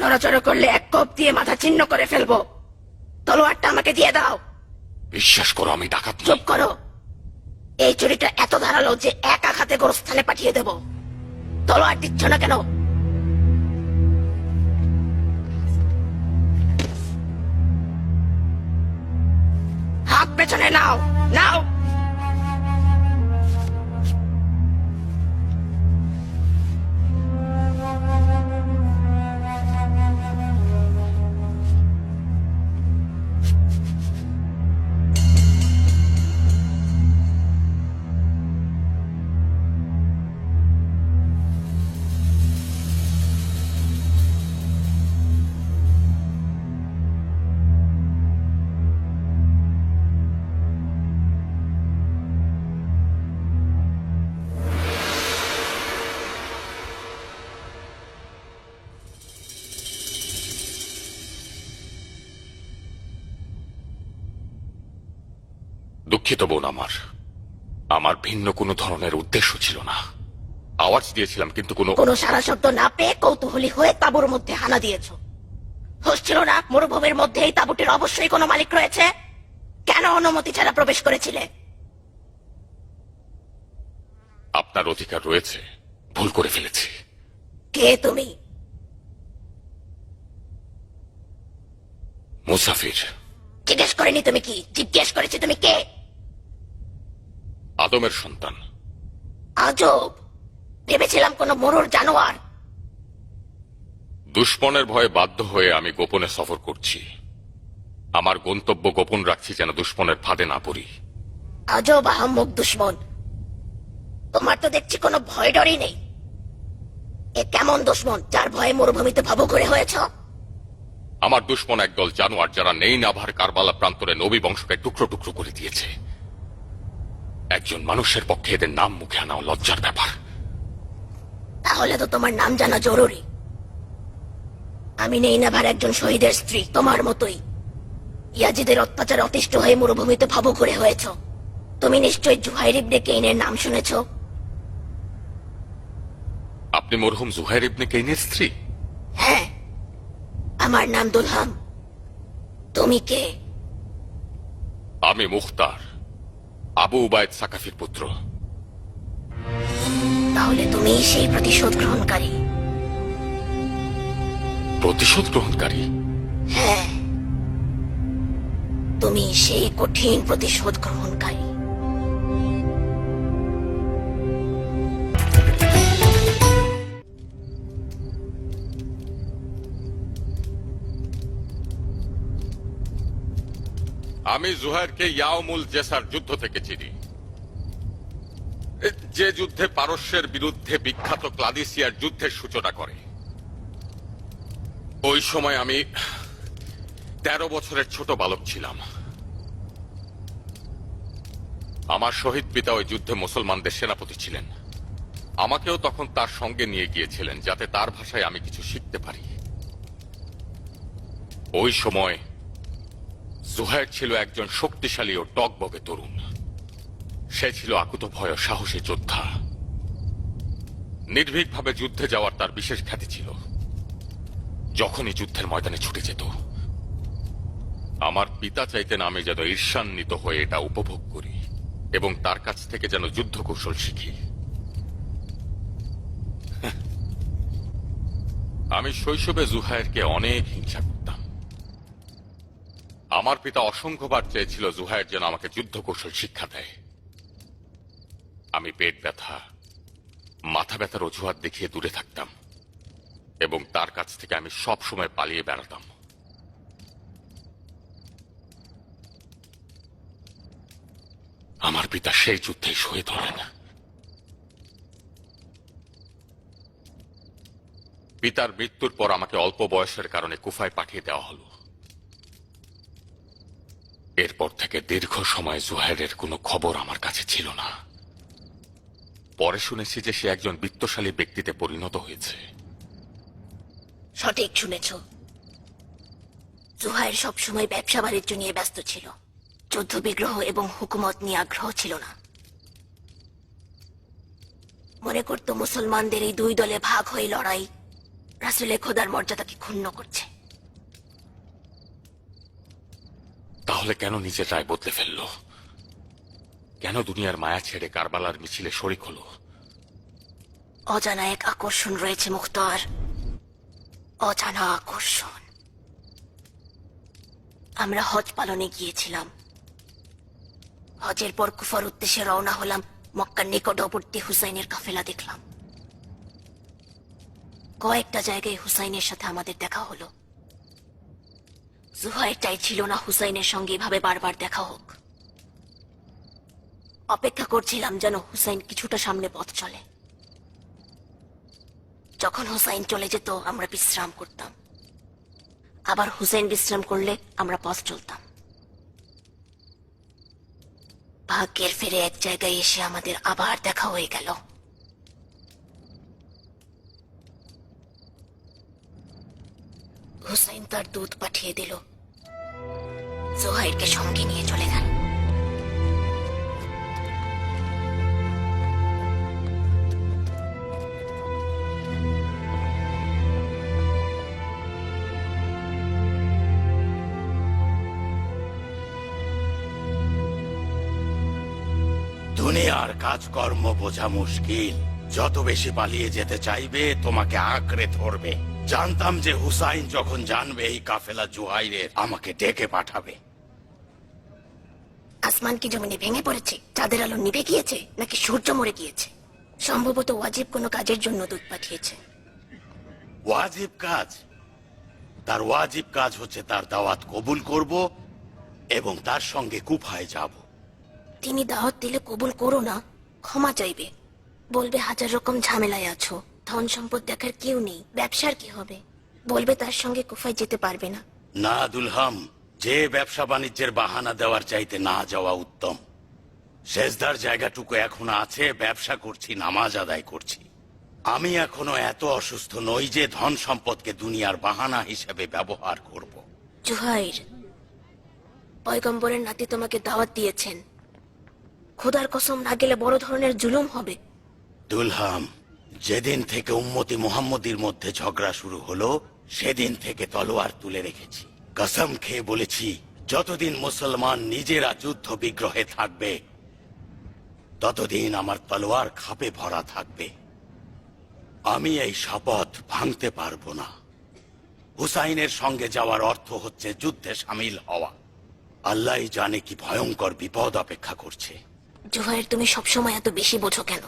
নড়াচড়া করলে এক কোপ দিয়ে মাথা ছিন্ন করে ফেলবো। তলোয়ারটা আমাকে দিয়ে দাও। বিশ্বাস করো আমি ডাকাত নই। চুপ করো। এই চুরিটা এত ধারালো যে এক আঘাতে গোরস্থানে পাঠিয়ে দেব। তলোয়ার দিচ্ছ না কেন? হাত পেছনে নাও, নাও। দুঃখিত বোন, আমার ভিন্ন কোনো ধরনের উদ্দেশ্য ছিল না। আওয়াজ দিয়েছিলাম কিন্তু কোনো সারা শব্দ না পেয়ে কৌতূহলী হয়ে তাঁবুর মধ্যে হানা দিয়েছো। হোশ ছিল না মরুভূমির মধ্যে এই তাঁবুটির অবশ্যই কোনো মালিক রয়েছে? কেন অনুমতি ছাড়া প্রবেশ করেছিলে? আপনার অধিকার রয়েছে, ভুল করে ফেলেছি। কে তুমি? মুসাফির। জিজ্ঞেস করিনি তুমি কি, জিজ্ঞেস করেছি তুমি কে। আদমের সন্তান। আজব, ভেবেছিলাম কোনো মরুর জানোয়ার। দুশ্মনের ভয়ে বাধ্য হয়ে আমি গোপনে সফর করছি। আমার গন্তব্য গোপন রাখছি যেন দুশ্মনের ফাঁদে না পড়ি। আজব আহম্মক দুশ্মন, তোমার তো দেখছি কোনো ভয় ডরই নেই। এ কেমন দুশ্মন যার ভয়ে মরুভূমিতে ভাবু করে হয়েছ? আমার দুশ্মন একদল জানোয়ার যারা নেই নাভার কারবালা প্রান্তরে নবী বংশকে টুকরো টুকরো করে দিয়েছে। একজন মানুষের পক্ষে এদের নাম মুখে আনাও লজ্জার ব্যাপার। তাহলে তো তোমার নাম জানা জরুরি। আমি নেই নাভার একজন শহীদের স্ত্রী, তোমার মতোই। ইয়াজিদের অত্যাচার অতিষ্ঠ হয়ে মরুভূমিতে ভাবু করে হয়েছ। তুমি নিশ্চয়ই জুহাইর ইবনে কেইনের নাম শুনেছ। আপনি মরহুম জুহাইর ইবনে কেইনের স্ত্রী? হ্যাঁ, আমার নাম দুলহাম। তুমি কে? আমি মুখতার, আবু উবাইদ সাকাফির পুত্র। তাহলে তুমি সেই প্রতিশোধ গ্রহণকারী। প্রতিশোধ গ্রহণকারী? হ্যাঁ, তুমি সেই কঠিন প্রতিশোধ গ্রহণকারী। আমি জুহাইরকে ইয়াউমুল জেসার যুদ্ধ থেকে চিনি, যে যুদ্ধে পারস্যের বিরুদ্ধে বিখ্যাত ক্লাদিসিয়ার যুদ্ধের সূচনা করে। ওই সময় আমি 13 বছরের ছোট বালক ছিলাম। আমার শহীদ পিতা ওই যুদ্ধে মুসলমানদের সেনাপতি ছিলেন। আমাকেও তখন তার সঙ্গে নিয়ে গিয়েছিলেন যাতে তার ভাষায় আমি কিছু শিখতে পারি। ওই সময় জুহাইর ছিল একজন শক্তিশালী ও টগবগে তরুণ। সে ছিল আকুতভয় ও সাহসী যোদ্ধা। নির্ভীকভাবে যুদ্ধে যাওয়ার তার বিশেষ খ্যাতি ছিল। যখনই যুদ্ধের ময়দানে ছুটে যেত, আমার পিতা চাইতেন আমি যেন ঈর্ষান্বিত হয়ে এটা উপভোগ করি এবং তার কাছ থেকে যেন যুদ্ধ কৌশল শিখি। আমি শৈশবে জুহায়েরকে অনেক হিংসা করতাম। আমার পিতা অসংখ্যবার চেয়েছিল জুহায়ের যেন আমাকে যুদ্ধ কৌশল শিক্ষা দেয়। আমি পেট ব্যথা, মাথা ব্যথার অজুহাত দেখিয়ে দূরে থাকতাম এবং তার কাছ থেকে আমি সব সময় পালিয়ে বেড়াতাম। আমার পিতা সেই যুদ্ধে শহীদ হলেন। পিতার মৃত্যুর পর আমাকে অল্প বয়সের কারণে কুফায় পাঠিয়ে দেওয়া হল। এরপর থেকে দীর্ঘ সময় জুহাইরের কোনো খবর আমার কাছে ছিল না। পরে শুনেছি যে সে একজন বিত্তশালী ব্যক্তিতে পরিণত হয়েছে। সঠিক শুনেছ। জুহাইর সবসময় ব্যবসা বাণিজ্য নিয়ে ব্যস্ত ছিল, যুদ্ধ বিগ্রহ এবং হুকুমত নিয়ে আগ্রহ ছিল না। মনে করত মুসলমানদের এই দুই দলে ভাগ হয়ে লড়াই রাসূলে খোদার মর্যাদাকে ক্ষুণ্ণ করছে। তাহলে কেন নিজের রায় বদলে ফেলল? কেন দুনিয়ার মায়া ছেড়ে কারবালার মিছিলে শরিক হল? অজানা এক আকর্ষণ রয়েছে মুখতার, অজানা আকর্ষণ। আমরা হজ পালনে গিয়েছিলাম। হজের পর কুফার উদ্দেশ্যে রওনা হলাম। মক্কার নিকটবর্তী হুসাইনের কাফেলা দেখলাম। কয়েকটা জায়গায় হুসাইনের সাথে আমাদের দেখা হলো। জুহাইর চাইছিল না হুসাইনের সঙ্গে এভাবে বারবার দেখা হোক। অপেক্ষা করছিলাম যেন হুসাইন কিছুটা সামনে পথ চলে। যখন হুসাইন চলে যেত আমরা বিশ্রাম করতাম, আবার হুসাইন বিশ্রাম করলে আমরা পথ চলতাম। ভাগ্যের ফেরে এক জায়গায় এসে আমাদের আবার দেখা হয়ে গেল। হুসাইন তার দূত পাঠিয়ে দিল, জুহাইরকে সঙ্গে নিয়ে চলে গেল। দুনিয়ার কাজকর্ম বোঝা মুশকিল। যত বেশি পালিয়ে যেতে চাইবে তোমাকে আঁকড়ে ধরবে। জানতাম যে হুসাইন যখন জানবে এই কাফেলা জুহাইরের, আমাকে ডেকে পাঠাবে। আসমান কি জমিনে ভেঙে পড়েছে? চাঁদের আলো নিভে গিয়েছে নাকি সূর্য মরে গিয়েছে? সম্ভবত ওয়াজিব কোনো কাজের জন্য দূত পাঠিয়েছে। ওয়াজিব কাজ? তার ওয়াজিব কাজ হচ্ছে তার দাওয়াত কবুল করব এবং তার সঙ্গে কুফায় যাব। তিনি দাওয়াত দিলে কবুল করো না, ক্ষমা চাইবে, বলবে হাজার রকম ঝামেলায় আছো, ধন সম্পদ দেখার কেউ নেই, ব্যবসার কি হবে? বলবে তার সঙ্গে কুফায় যেতে পারবে না। না দুলহাম, যে ব্যবসা বাণিজ্যের বাহানা দেওয়ার চাইতে না যাওয়া উত্তম। সেজদার জায়গাটুকু এখনো আছে, ব্যবসা করছি, নামাজ আদায় করছি। আমি এখনো এত অসুস্থ নই যে ধন সম্পদকে দুনিয়ার বাহানা হিসেবে ব্যবহার করব। জুহাইর, পয়গম্বরের নাতি তোমাকে দাওয়াত দিয়েছেন। খোদার কসম না গেলে বড় ধরনের জুলুম হবে। দুলহাম, যেদিন থেকে উম্মতি মুহাম্মদীর মধ্যে ঝগড়া শুরু হলো সেদিন থেকে তলোয়ার তুলে রেখেছি। কসম খেয়ে বলেছি, যতদিন মুসলমান নিজেরা যুদ্ধ বিগ্রহে থাকবে ততদিন আমার তলোয়ার খাপে ভরা থাকবে। আমি এই শপথ ভাঙতে পারবো না। হুসাইনের সঙ্গে যাওয়ার অর্থ হচ্ছে যুদ্ধে সামিল হওয়া। আল্লাহই জানে কি ভয়ঙ্কর বিপদ অপেক্ষা করছে। জুহাইর, তুমি সবসময় এত বেশি বোঝো কেন?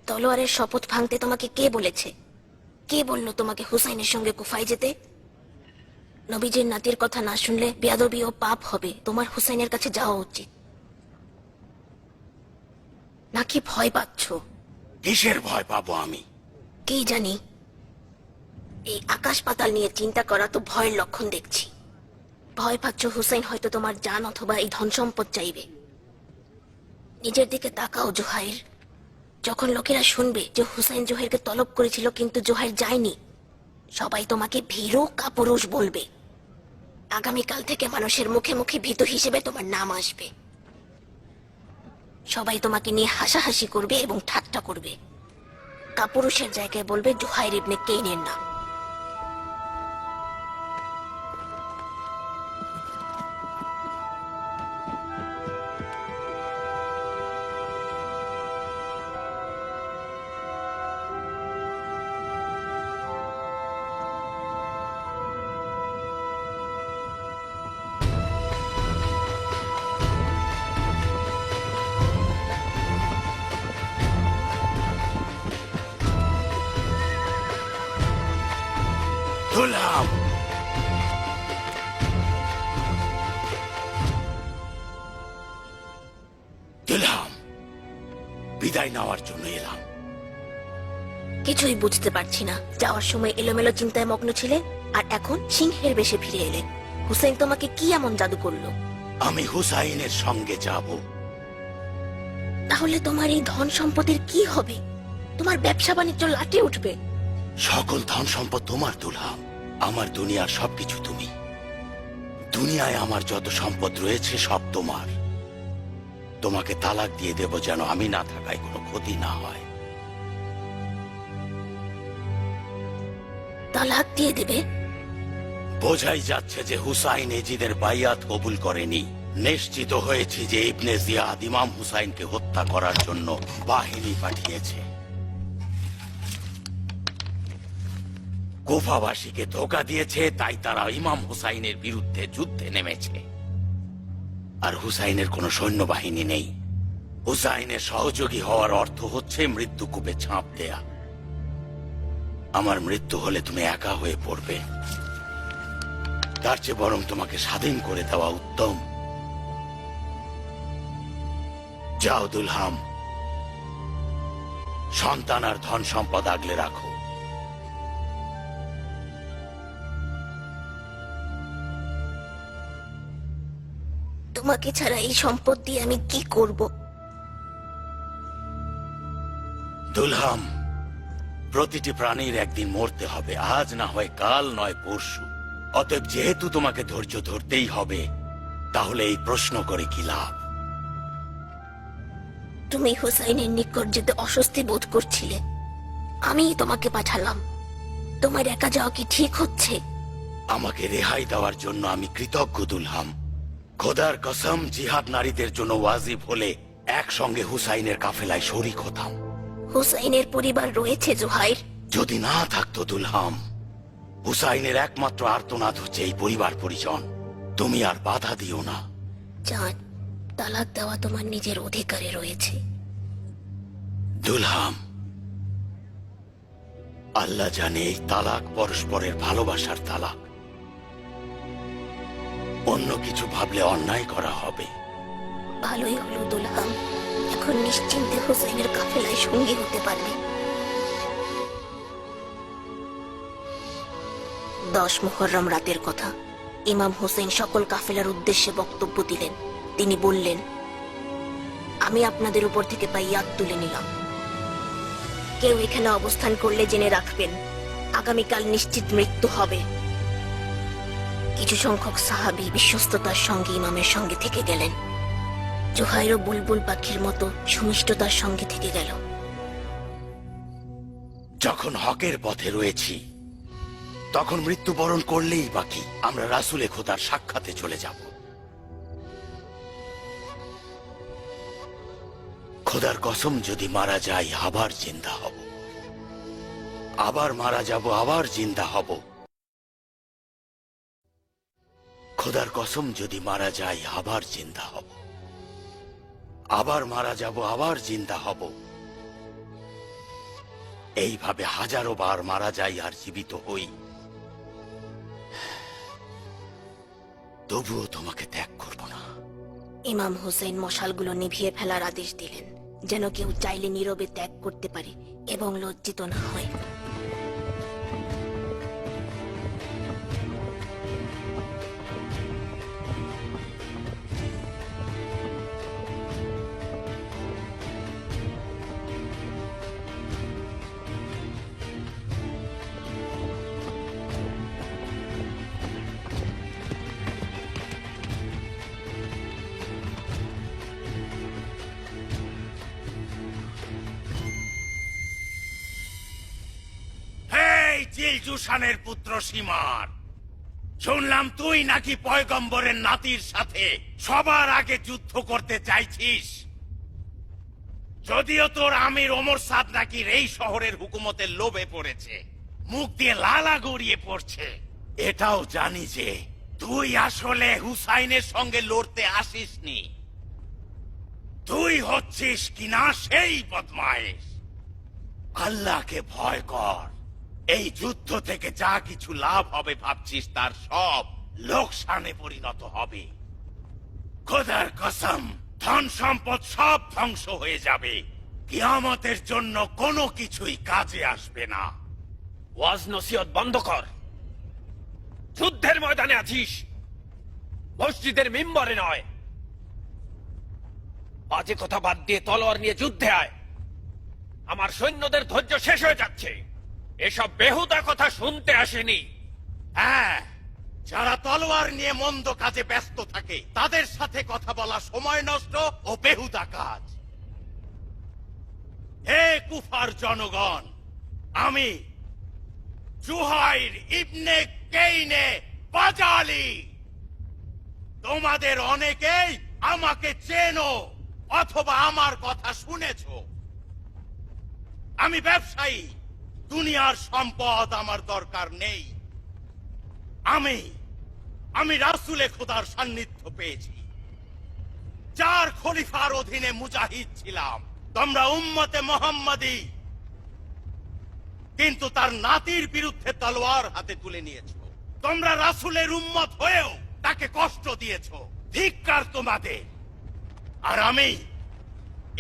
তলোয়ারের শপথ ভাঙতে তোমাকে কে বলেছে? কে বলল তোমাকে হুসাইনের সঙ্গে কুফায় যেতে? নবীজির নাতির কথা না শুনলে বেয়াদবি ও পাপ হবে। তোমার হুসাইনের কাছে যাওয়া উচিত। নাকি ভয় পাচ্ছ? কিসের ভয় পাবো আমি? কি জানি, এই আকাশ পাতাল নিয়ে চিন্তা করা তো ভয়ের লক্ষণ দেখছি। ভয় পাচ্ছ হুসাইন হয়তো তোমার জান অথবা এই ধন সম্পদ চাইবে। নিজের দিকে তাকাও জুহাইর। যখন লোকেরা শুনবে যে হুসাইন জোহাইরকে তলব করেছিল কিন্তু জোহাইর যায়নি, সবাই তোমাকে ভীরু কাপুরুষ বলবে। আগামীকাল থেকে মানুষের মুখে মুখে ভীতু হিসেবে তোমার নাম আসবে। সবাই তোমাকে নিয়ে হাসাহাসি করবে এবং ঠাট্টা করবে। কাপুরুষের জায়গায় বলবে জুহাইর ইবনে কেইনের নাম। দুলহাম, দুলহাম, বিদায় নেওয়ার জন্য এলাম। কিছুই বুঝতে পারছি না। যাওয়ার সময় এলোমেলো চিন্তায় মগ্ন ছিলে, আর এখন সিংহের বেশে ফিরে এলে। হুসেন তোমাকে কি এমন জাদু করলো? আমি হুসাইনের সঙ্গে যাব। তাহলে তোমার এই ধন সম্পদের কি হবে? তোমার ব্যবসা বাণিজ্য লাটে উঠবে। সকল ধন সম্পদ তোমার দুলহাম। আমার দুনিয়ার সবকিছু তুমি। দুনিয়ায় আমার যত সম্পদ রয়েছে সব তোমার। তোমাকে তালাক দিয়ে দেব যেন আমি না থাকায় কোনো ক্ষতি না হয়। তালাক দিয়ে দেবে? বোঝাই যাচ্ছে যে হুসাইন এজিদের বাইয়াত কবুল করেনি। নিশ্চিত হয়েছি যে ইবনে জিয়াদ ইমাম হুসাইনকে হত্যা করার জন্য বাহিনী পাঠিয়েছে। কুফাবাসীকে ধোঁকা দিয়েছে, তাই তারা ইমাম হুসাইনের বিরুদ্ধে যুদ্ধে নেমেছে। আর হুসাইনের কোনো সৈন্যবাহিনী নেই। হুসাইনের সহযোগী হওয়ার অর্থ হচ্ছে মৃত্যুকূপে ঝাঁপ দেয়া। আমার মৃত্যু হলে তুমি একা হয়ে পড়বে। তার চেয়ে বরং তোমাকে স্বাধীন করে দেওয়া উত্তম। যাও দুলহাম, সন্তান আর ধন সম্পদ আগলে রাখো। তোমাকে ছাড়া এই সম্পদ দিয়ে আমি কি করব? দুলহাম, প্রতিটি প্রাণীর একদিন মরতে হবে, আজ না হয় কাল, নয় পরশু। অতএব যেহেতু তোমাকে ধৈর্য ধরতেই হবে, তাহলে এই প্রশ্ন করে কি লাভ? তুমি হুসাইনের নিকট যেতে অস্বস্তি বোধ করছিলে, আমি তোমাকে পাঠালাম। তোমার একা যাওয়া কি ঠিক হচ্ছে? আমাকে রেহাই দেওয়ার জন্য আমি কৃতজ্ঞ দুলহাম। খোদার কসম, জিহাদ নারীদের জন্য ওয়াজিব হলে একসঙ্গে হুসাইনের কাফেলায় শরিক হতাম। হুসাইনের পরিবার রয়েছে জোহাইর। যদি না থাকতো দুলহাম, হুসাইনের একমাত্র আর্তনাদ হচ্ছে এই পরিবার পরিজন। তুমি আর বাধা দিও না। চাঁদ, তালাক দেওয়া তোমার নিজের অধিকারে রয়েছে। দুলহাম, আল্লাহ জানে এই তালাক পরস্পরের ভালোবাসার তালাক। অন্য কিছু ভাবলে অন্যায় করা হবে। ভালোই হলো দুলহাম, এখন নিশ্চিন্তে হুসাইনের কাফেলায় সঙ্গী হতে পারবে। 10 মুহররম রাতের কথা। ইমাম হুসেন সকল কাফেলার উদ্দেশ্যে বক্তব্য দিলেন। তিনি বললেন, আমি আপনাদের উপর থেকে বাইয়াত তুলে নিলাম। কেউ এখানে অবস্থান করলে জেনে রাখবেন, আগামীকাল নিশ্চিত মৃত্যু হবে। কিছু সংখ্যক সাহাবী বিশ্বস্ততার সঙ্গে ইমামের সঙ্গে থেকে গেলেন। জোহাইরও বুলবুল পাখির মতো সুমিষ্টতার সঙ্গে থেকে গেল। যখন হকের পথে রয়েছি, তখন মৃত্যুবরণ করলেই বাকি আমরা রাসূলে খোদার সাক্ষাতে চলে যাব। খোদার কসম, যদি মারা যাই আবার জিন্দা হব, আবার মারা যাব, আবার জিন্দা হব। খোদার কসম, যদি মারা যাই আবার জিন্দা হব, আবার মারা যাব, আবার জিন্দা হব। এইভাবে হাজারো বার মারা যাই আর জীবিত হই, তবুও তোমাকে ত্যাগ করব না। ইমাম হুসেন মশালগুলো নিভিয়ে ফেলার আদেশ দিলেন, যেন কেউ চাইলে নীরবে ত্যাগ করতে পারে এবং লজ্জিত না হয়। জিলজুশানের পুত্র সীমার, শুনলাম তুই নাকি পয়গম্বরের নাতির সাথে সবার আগে যুদ্ধ করতে চাইছিস। যদিও তোর আমির ওমর সাদ নাকি এই শহরের হুকুমতের লোভে পড়েছে, মুখ দিয়ে লালা গড়িয়ে পড়ছে, এটাও জানি যে তুই আসলে হুসাইনের সঙ্গে লড়তে আসিসনি। তুই হচ্ছিস কিনা সেই বদমাইশ। আল্লাহকে ভয় কর, এই যুদ্ধ থেকে যা কিছু লাভ হবে ভাবছিস তার সব লোকসানে পরিণত হবে। খোদার কসম, ধন সম্পদ সব ধ্বংস হয়ে যাবে, কিয়ামতের জন্য কোনো কিছুই কাজে আসবে না। ওয়াজ নসিহত বন্ধ কর। যুদ্ধের ময়দানে আছিস, মসজিদের মিম্বরে নয়। বাজে কথা বাদ দিয়ে তলোয়ার নিয়ে যুদ্ধে আয়। আমার সৈন্যদের ধৈর্য শেষ হয়ে যাচ্ছে, এসব বেহুদা কথা শুনতে আসেনি। হ্যাঁ, যারা তলোয়ার নিয়ে মন্দ কাজে ব্যস্ত থাকে তাদের সাথে কথা বলা সময় নষ্ট ও বেহুদা কাজ। হে কুফার জনগণ, আমি জুহাইর ইবনে কেইনে বাজালি, তোমাদের অনেকেই আমাকে চেনো অথবা আমার কথা শুনেছো। আমি ব্যবসায়ী, দুনিয়ার সম্পদ আমার দরকার নেই। আমি রাসূলে খোদার সান্নিধ্য পেয়েছি, যার খলিফার অধীনে মুজাহিদ ছিলাম। তোমরা উম্মতে মুহাম্মাদী, কিন্তু তার নাতির বিরুদ্ধে তলোয়ার হাতে তুলে নিয়েছো। তোমরা রাসূলের উম্মত হয়েও তাকে কষ্ট দিয়েছো। ধিক্কার তোমাদের। আর আমি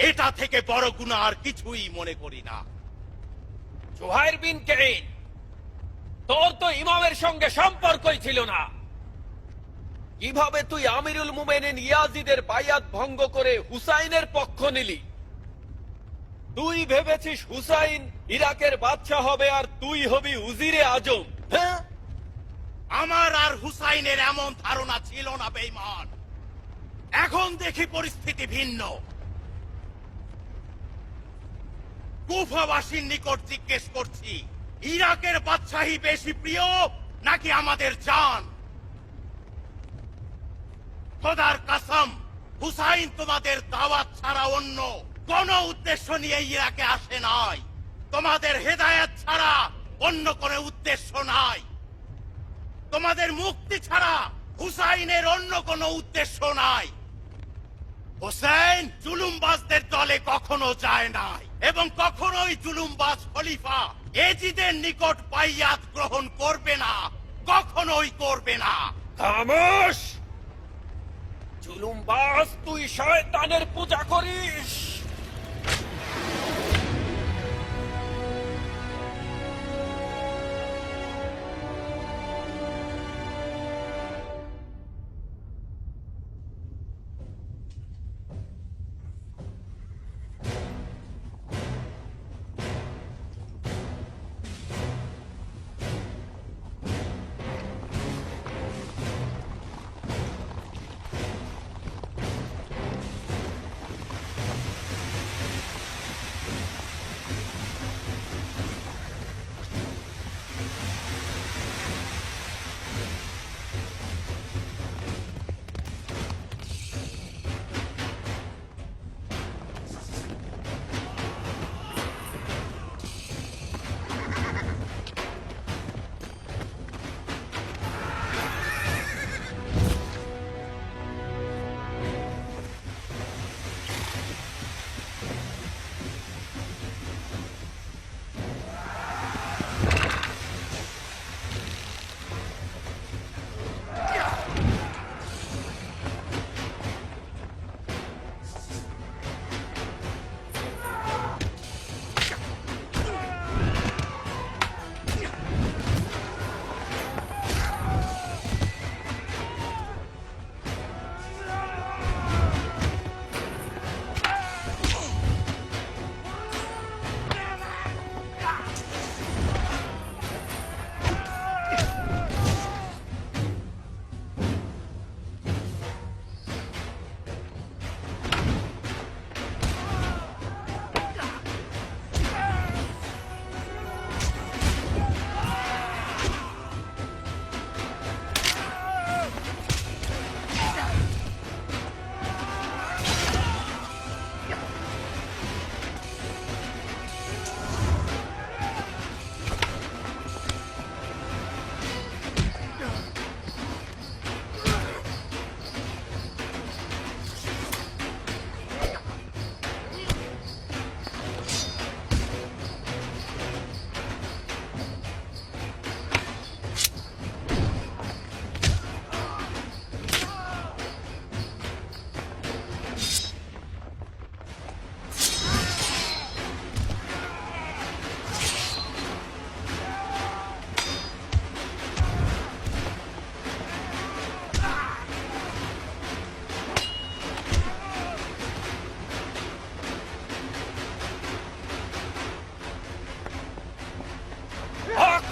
এটা থেকে বড় গুনাহ আর কিছুই মনে করি না। জুহাইর বিন কেইন, তোর তো ইমামের সঙ্গে সম্পর্কই ছিল না। কিভাবে তুই আমিরুল মুমিনিন ইয়াজিদের বায়াত ভঙ্গ করে হুসাইনের পক্ষ নিলি? তুই ভেবেছিস হুসাইন ইরাকের বাদশা হবে আর তুই হবি উজিরে আজম? হ্যাঁ, আমার আর হুসাইনের এমন ধারণা ছিল না বেঈমান। এখন দেখি পরিস্থিতি ভিন্ন। কুফাবাসীর নিকট জিজ্ঞেস করছি, ইরাকের বাদশাহী বেশি প্রিয় নাকি আমাদের জান? খোদার কসম, হুসাইন তোমাদের দাওয়াত ছাড়া অন্য কোন উদ্দেশ্য নিয়ে ইরাকে আসে নাই। তোমাদের হেদায়েত ছাড়া অন্য কোনো উদ্দেশ্য নাই। তোমাদের মুক্তি ছাড়া হুসাইনের অন্য কোনো উদ্দেশ্য নাই। হুসাইন জুলুমবাজদের দলে কখনো যায় নাই এবং কখনোই জুলুমবাজ খলিফা এজিদের নিকট বাইয়াত গ্রহণ করবে না, কখনোই করবে না। খামোশ! জুলুমবাজ, তুই শয়তানের পূজা করিস।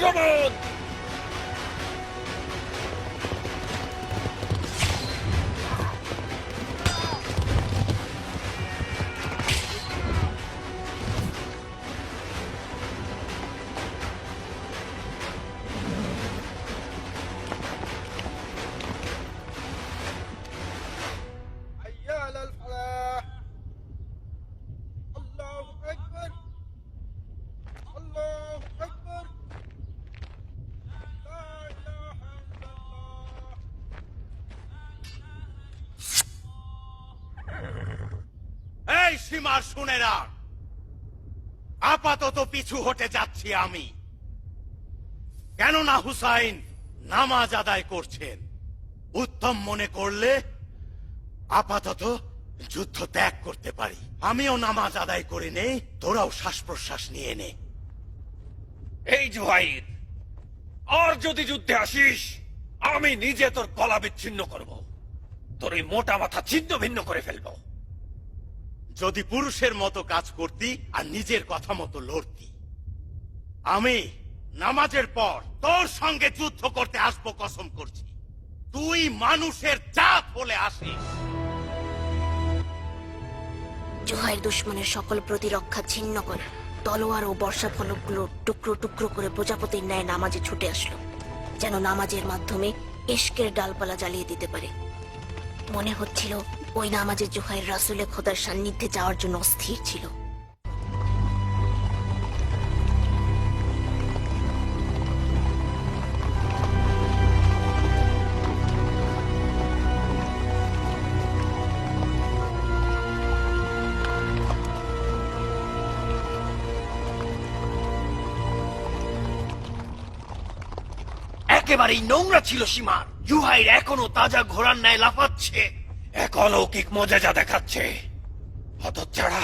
আক্রমণ! এই সীমার শুনে রাখ, আপাতত পিছু হটে যাচ্ছি আমি। কেননা হুসাইন নামাজ আদায় করছেন। উত্তম মনে করলে আপাতত যুদ্ধ ত্যাগ করতে পারি। আমিও নামাজ আদায় করে নেই, তোরাও শ্বাস প্রশ্বাস নিয়ে নে। এই জুহাইর, আর যদি যুদ্ধে আসিস, আমি নিজে তোর গলা বিচ্ছিন্ন করব, তোর এই মোটা মাথা ছিন্ন ভিন্ন করে ফেলবো। যদি পুরুষের মতো কাজ করতি আর নিজের কথা মতো লড়তি, আমি নামাজের পর তোর সঙ্গে যুদ্ধ করতে আসবো কসম করছি। তুই মানুষের জাত বলে আসিস। জুহাইর দুশ্মনের সকল প্রতিরক্ষা ছিন্ন করে তলোয়ার ও বর্ষা ফলকগুলো টুকরো টুকরো করে প্রজাপতির ন্যায় নামাজে ছুটে আসলো, যেন নামাজের মাধ্যমে ইশকের ডালপালা জ্বালিয়ে দিতে পারে। মনে হচ্ছিল ওই নামাজে জুহাইর রাসূলে খোদার সান্নিধ্যে যাওয়ার জন্য অস্থির ছিল। একেবারেই নোংরা ছিল সীমার। জুহাইর এখনো তাজা ঘোড়ার ন্যায় লাফাচ্ছে, এক অলৌকিক মজেজা দেখাচ্ছে। হতচ্ছাড়া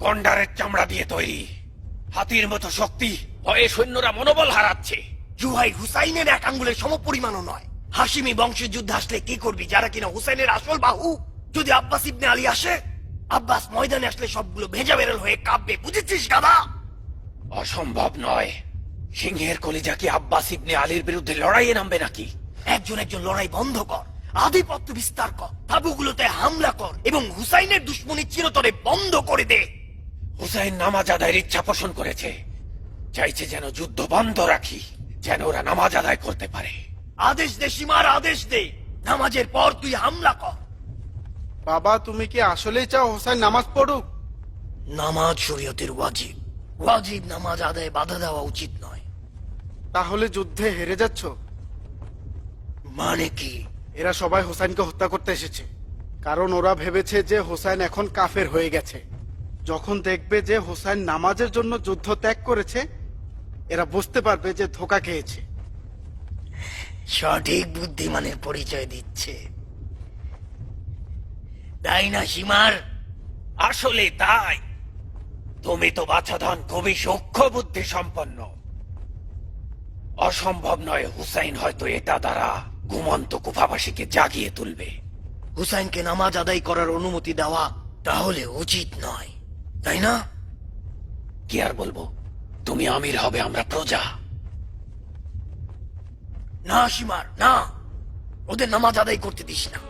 গন্ডারের চামড়া দিয়ে তৈরি, হাতির মতো শক্তি, ভয়ে সৈন্যরা মনোবল হারাচ্ছে। জুহাইর হুসাইনের এক আঙ্গুলের সমপরিমাণও নয়। হাসিমি বংশের যুদ্ধে আসলে কি করবি, যারা কিনা হুসাইনের আসল বাহু? যদি আব্বাস ইবনে আলী আসে, আব্বাস ময়দানে আসলে সবগুলো ভেজা বেরল হয়ে কাঁপবে, বুঝেছিস গাধা? অসম্ভব নয়। সিংহের কলিজা কি আব্বাস ইবনে আলীর বিরুদ্ধে লড়াইয়ে নামবে নাকি? একজন একজন লড়াই বন্ধ কর, আধিপত্য বিস্তার কর, তাবুগুলোতে হামলা কর এবং হুসাইনের দুশ্মনী চিরতরে বন্ধ করে দে। হুসাইন নামাজ আদায়ের ইচ্ছা পোষণ করেছে, চাইছে যেন যুদ্ধ বন্ধ রাখি, যেন ওরা নামাজ আদায় করতে পারে। আদেশ দে সীমার, আদেশ দে। নামাজের পর তুই হামলা কর। বাবা, তুমি কি আসলেই চাও হোসাইন নামাজ পড়ুক? নামাজ শরীয়তের ওয়াজিব, ওয়াজিব নামাজ আদায়ে বাধা দেওয়া উচিত নয়। তাহলে যুদ্ধে হেরে যাচ্ছ? মানে কি? এরা সবাই হোসাইনকে হত্যা করতে এসেছে, কারণ ওরা ভেবেছে যে হোসাইন এখন কাফের হয়ে গেছে। যখন দেখবে যে হোসাইন নামাজের জন্য যুদ্ধ ত্যাগ করেছে, এরা বুঝতে পারবে যে ধোঁকা খেয়েছে। সঠিক বুদ্ধিমানের পরিচয় দিচ্ছে, তাই না সীমার? আসলে তাই। তুমি তো বাছাধন খুবই সূক্ষ্ম বুদ্ধি সম্পন্ন। অসম্ভব নয়, হুসাইন হয়তো এটা দ্বারা ঘুমন্ত কুফাবাসীকে জাগিয়ে তুলবে। হুসাইনকে নামাজ আদায় করার অনুমতি দেওয়া তাহলে উচিত নয়, তাই না? কি আর বলবো, তুমি আমির হবে, আমরা প্রজা। না সীমার, না, ওদের নামাজ আদায় করতে দিস না।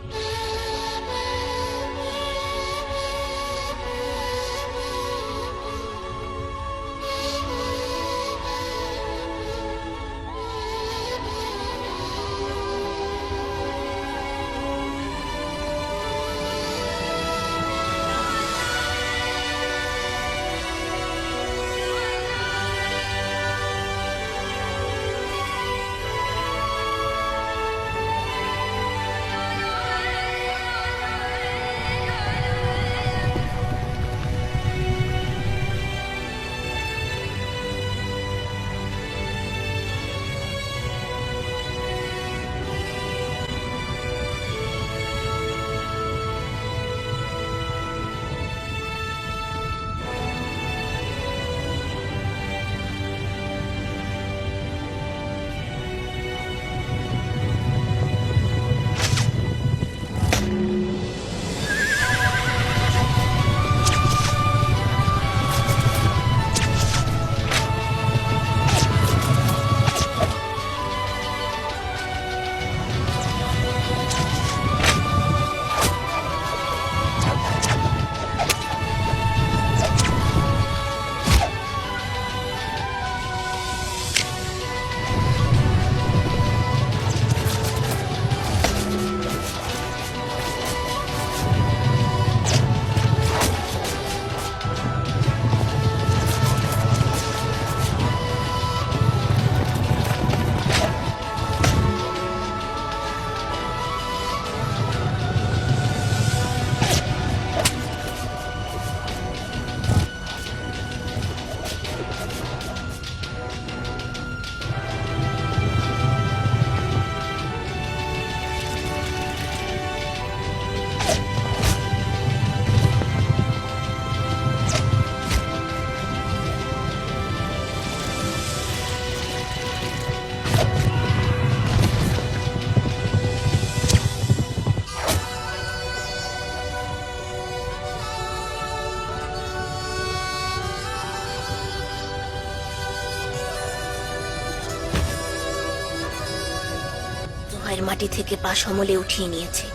জুহাইর মাটি থেকে পা সমলে উঠিয়ে নিয়েছে।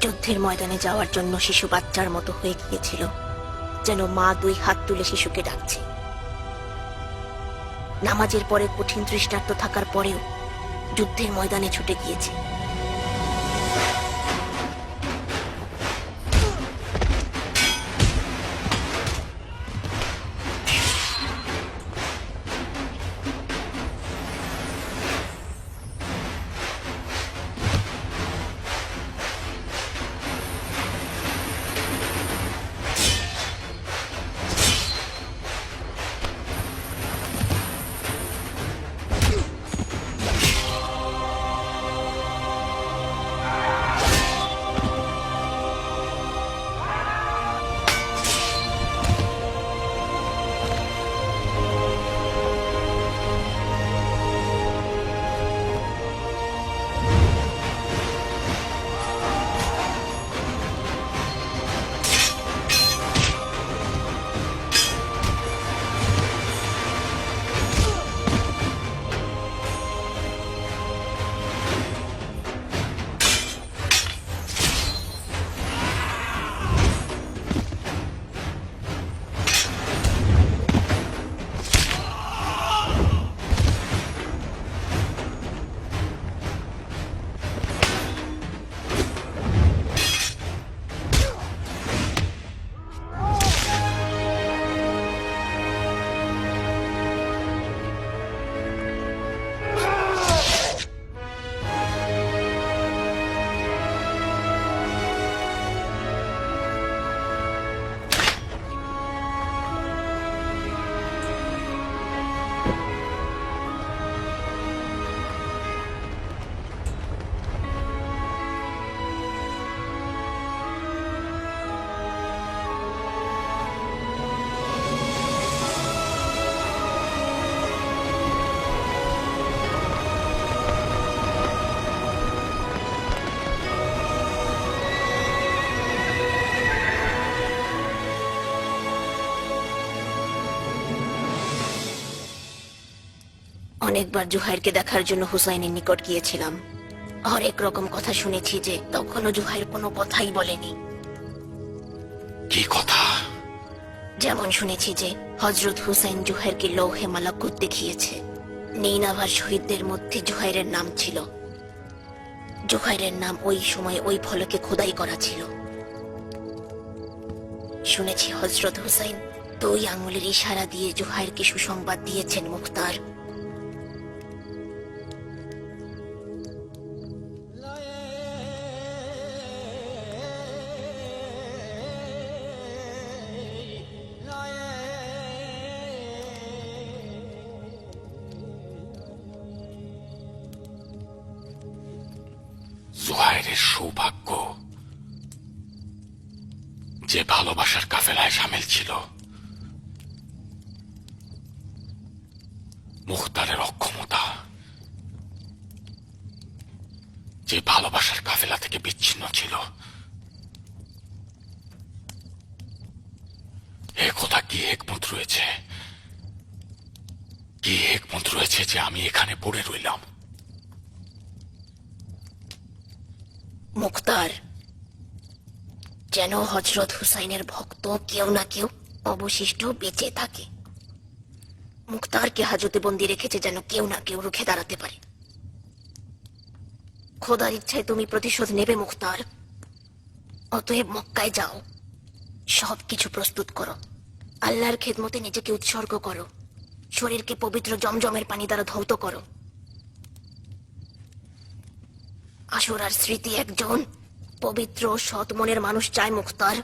যুদ্ধের ময়দানে যাওয়ার জন্য শিশু বাচ্চার মতো হয়ে গিয়েছিল, যেন মা 2 হাত তুলে শিশুকে ডাকছে। নামাজের পরে কঠিন তৃষ্ণার্ত থাকার পরেও যুদ্ধের ময়দানে ছুটে গিয়েছে। অনেকবার জুহাইরকে দেখার জন্য হুসাইনের নিকট গিয়েছিলাম। হরেক রকম কথা শুনেছি যে তখনও জুহাইর কোনো কথাই বলেনি। কি কথা? যেমন শুনেছি যে হযরত হুসাইন জুহাইরকে লৌহে মালাকুত দেখিয়েছে। নিনাভার শহীদদের মধ্যে জুহাইরের নাম ছিল। জুহাইরের নাম ওই সময় ওই ফলকে খোদাই করা ছিল। শুনেছি হযরত হুসাইন 2 আঙুলের ইশারা দিয়ে জুহাইরকে সুসংবাদ দিয়েছেন মুখতার। জুহাইরের সৌভাগ্য যে ভালোবাসার কাফেলায় সামিল ছিল। মুখতারের অক্ষমতা যে ভালোবাসার কাফেলা থেকে বিচ্ছিন্ন ছিল। এ কথা কি হিকমত রয়েছে? কি হিকমত রয়েছে যে আমি এখানে পড়ে রইলাম? মুখতার, যেন হযরত হুসাইনের ভক্ত কেউ না কেউ অবশিষ্ট বেঁচে থাকে। মুখতারকে হাজতে বন্দি রেখেছে যেন কেউ না কেউ রুখে দাঁড়াতে পারে। খোদার ইচ্ছায় তুমি প্রতিশোধ নেবে মুখতার। অতএব মক্কায় যাও, সবকিছু প্রস্তুত করো, আল্লাহর খেদমতে নিজেকে উৎসর্গ করো, শরীরকে পবিত্র জমজমের পানি দ্বারা ধৌত করো। আশুরার স্মৃতি একজন পবিত্র সৎ মনের মানুষ চায় মুখতার।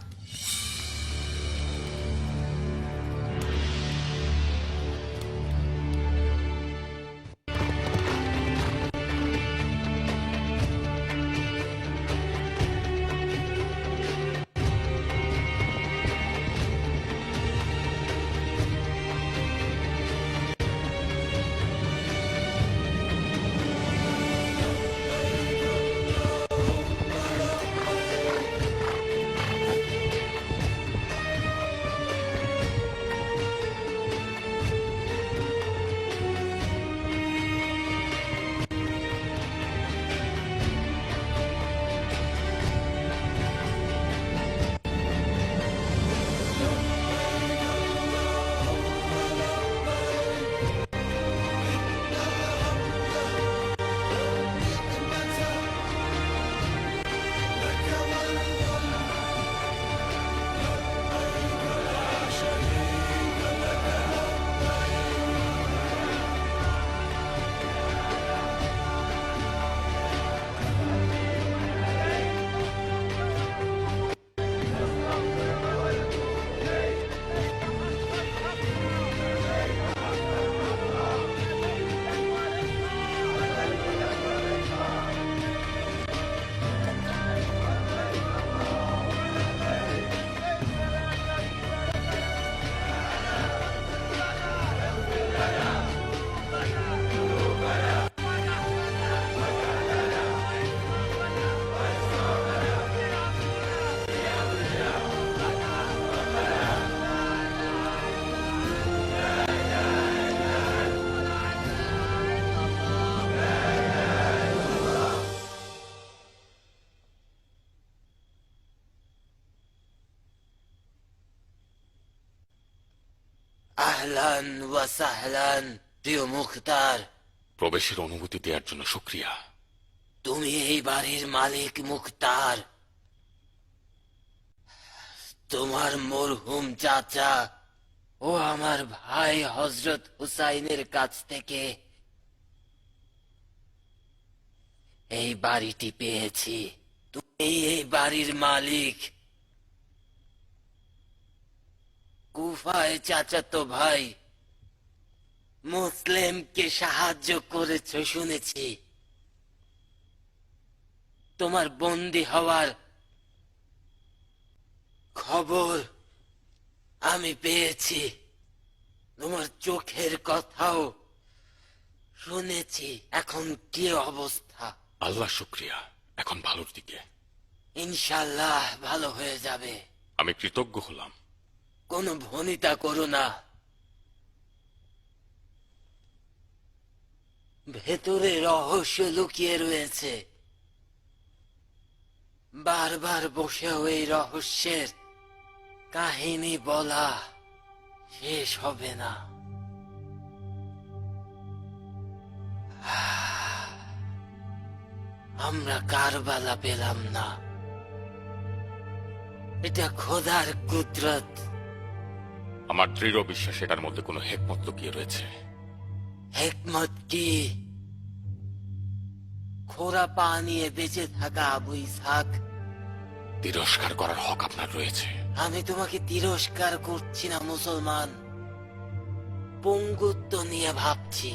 আহলান ওয়া সাহলান প্রিয় মুখতার। প্রবেশের অনুমতি দেওয়ার জন্য শুক্রিয়া। তুমি এই বাড়ির মালিক মুখতার। তোমার মরহুম চাচা ও আমার ভাই হযরত হুসাইনের কাছ থেকে এই বাড়িটি পেয়েছি। তুমি এই বাড়ির মালিক। কুফায় চাচাতো ভাই মুসলিমকে সাহায্য করেছ শুনেছি। তোমার বন্দী হওয়ার খবর আমি পেয়েছি। তোমার চোখের কথাও শুনেছি। এখন কি অবস্থা? আল্লাহ শুক্রিয়া, এখন ভালোর দিকে। ইনশাল্লাহ ভালো হয়ে যাবে। আমি কৃতজ্ঞ হলাম। কোনো ভনিতা করো না। ভেতরে রহস্য লুকিয়ে রয়েছে। বারবার বসেও এই রহস্যের কাহিনী বলা শেষ হবে না। আমরা কারবালা পেলাম না, এটা খোদার কুদরত। আমার দৃঢ় বিশ্বাস এটার মধ্যে কোনো হেকমত লুকিয়ে রয়েছে। হেকমত কি? খোরা পা নিয়ে বেঁচে থাকা আবু ইসহাক। তিরস্কার করার হক আপনার রয়েছে। আমি তোমাকে তিরস্কার করছি না মুসলমান, পঙ্গুত্ব নিয়ে ভাবছি।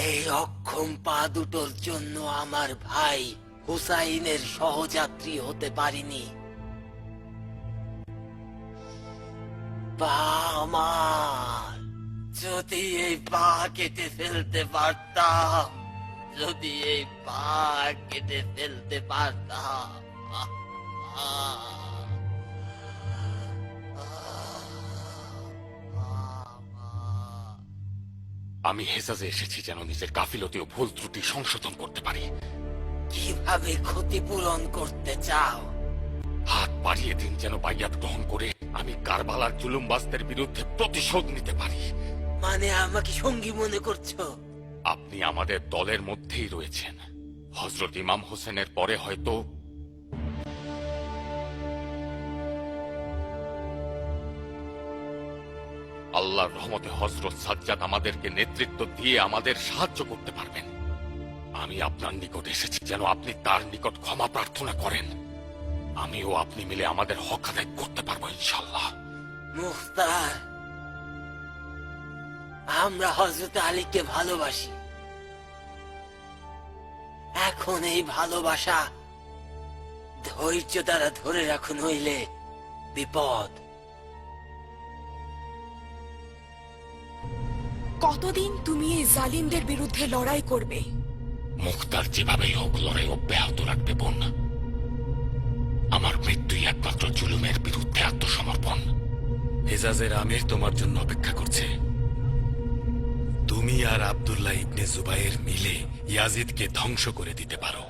এই অক্ষম পা দুটোর জন্য আমার ভাই হুসাইনের সহযাত্রী হতে পারিনি। পা আমার, যদি এই পা কেটে ফেলতে পারতাম, যদি এই পা কেটে ফেলতে পারতাম। আমি হেজাজে এসেছি যেন নিজের গাফিলতি ও ভুল ত্রুটি সংশোধন করতে পারি। কিভাবে ক্ষতিপূরণ করতে চাও? হাত বাড়িয়ে দিন যেন বাইয়াত গ্রহণ করে আমি কারবালার জুলুমবাজদের বিরুদ্ধে প্রতিশোধ নিতে পারি। মানে আমাকে সঙ্গী মনে করছো? আপনি আমাদের দলের মধ্যেই রয়েছেন। হযরত ইমাম হোসেনের পরে হয়তো আল্লাহর রহমতে হযরত সাজ্জাদ আমাদেরকে নেতৃত্ব দিয়ে আমাদের সাহায্য করতে পারবেন। আমি আপনার নিকট এসেছি যেন আপনি তার নিকট ক্ষমা প্রার্থনা করেন। আমি ও আপনি মিলে আমাদের হক আদায় করতে পারবো ইনশাল্লাহ। মুখতার, আমরা হযরত আলীকে ভালোবাসি। এখন এই ভালোবাসা ধৈর্য দ্বারা ধরে রাখুন, হইলে বিপদ। কতদিন তুমি এই জালিমদের বিরুদ্ধে লড়াই করবে? মুখতার যেভাবেই হোক লড়াই অব্যাহত রাখবে বোন। আমার মৃত্যুই একমাত্র জুলুমের বিরুদ্ধে আত্মসমর্পণ। হেজাজের আমির তোমার জন্য অপেক্ষা করছে। তুমি আর আব্দুল্লাহ ইবনে জুবাইর মিলে ইয়াজিদকে ধ্বংস করে দিতে পারো।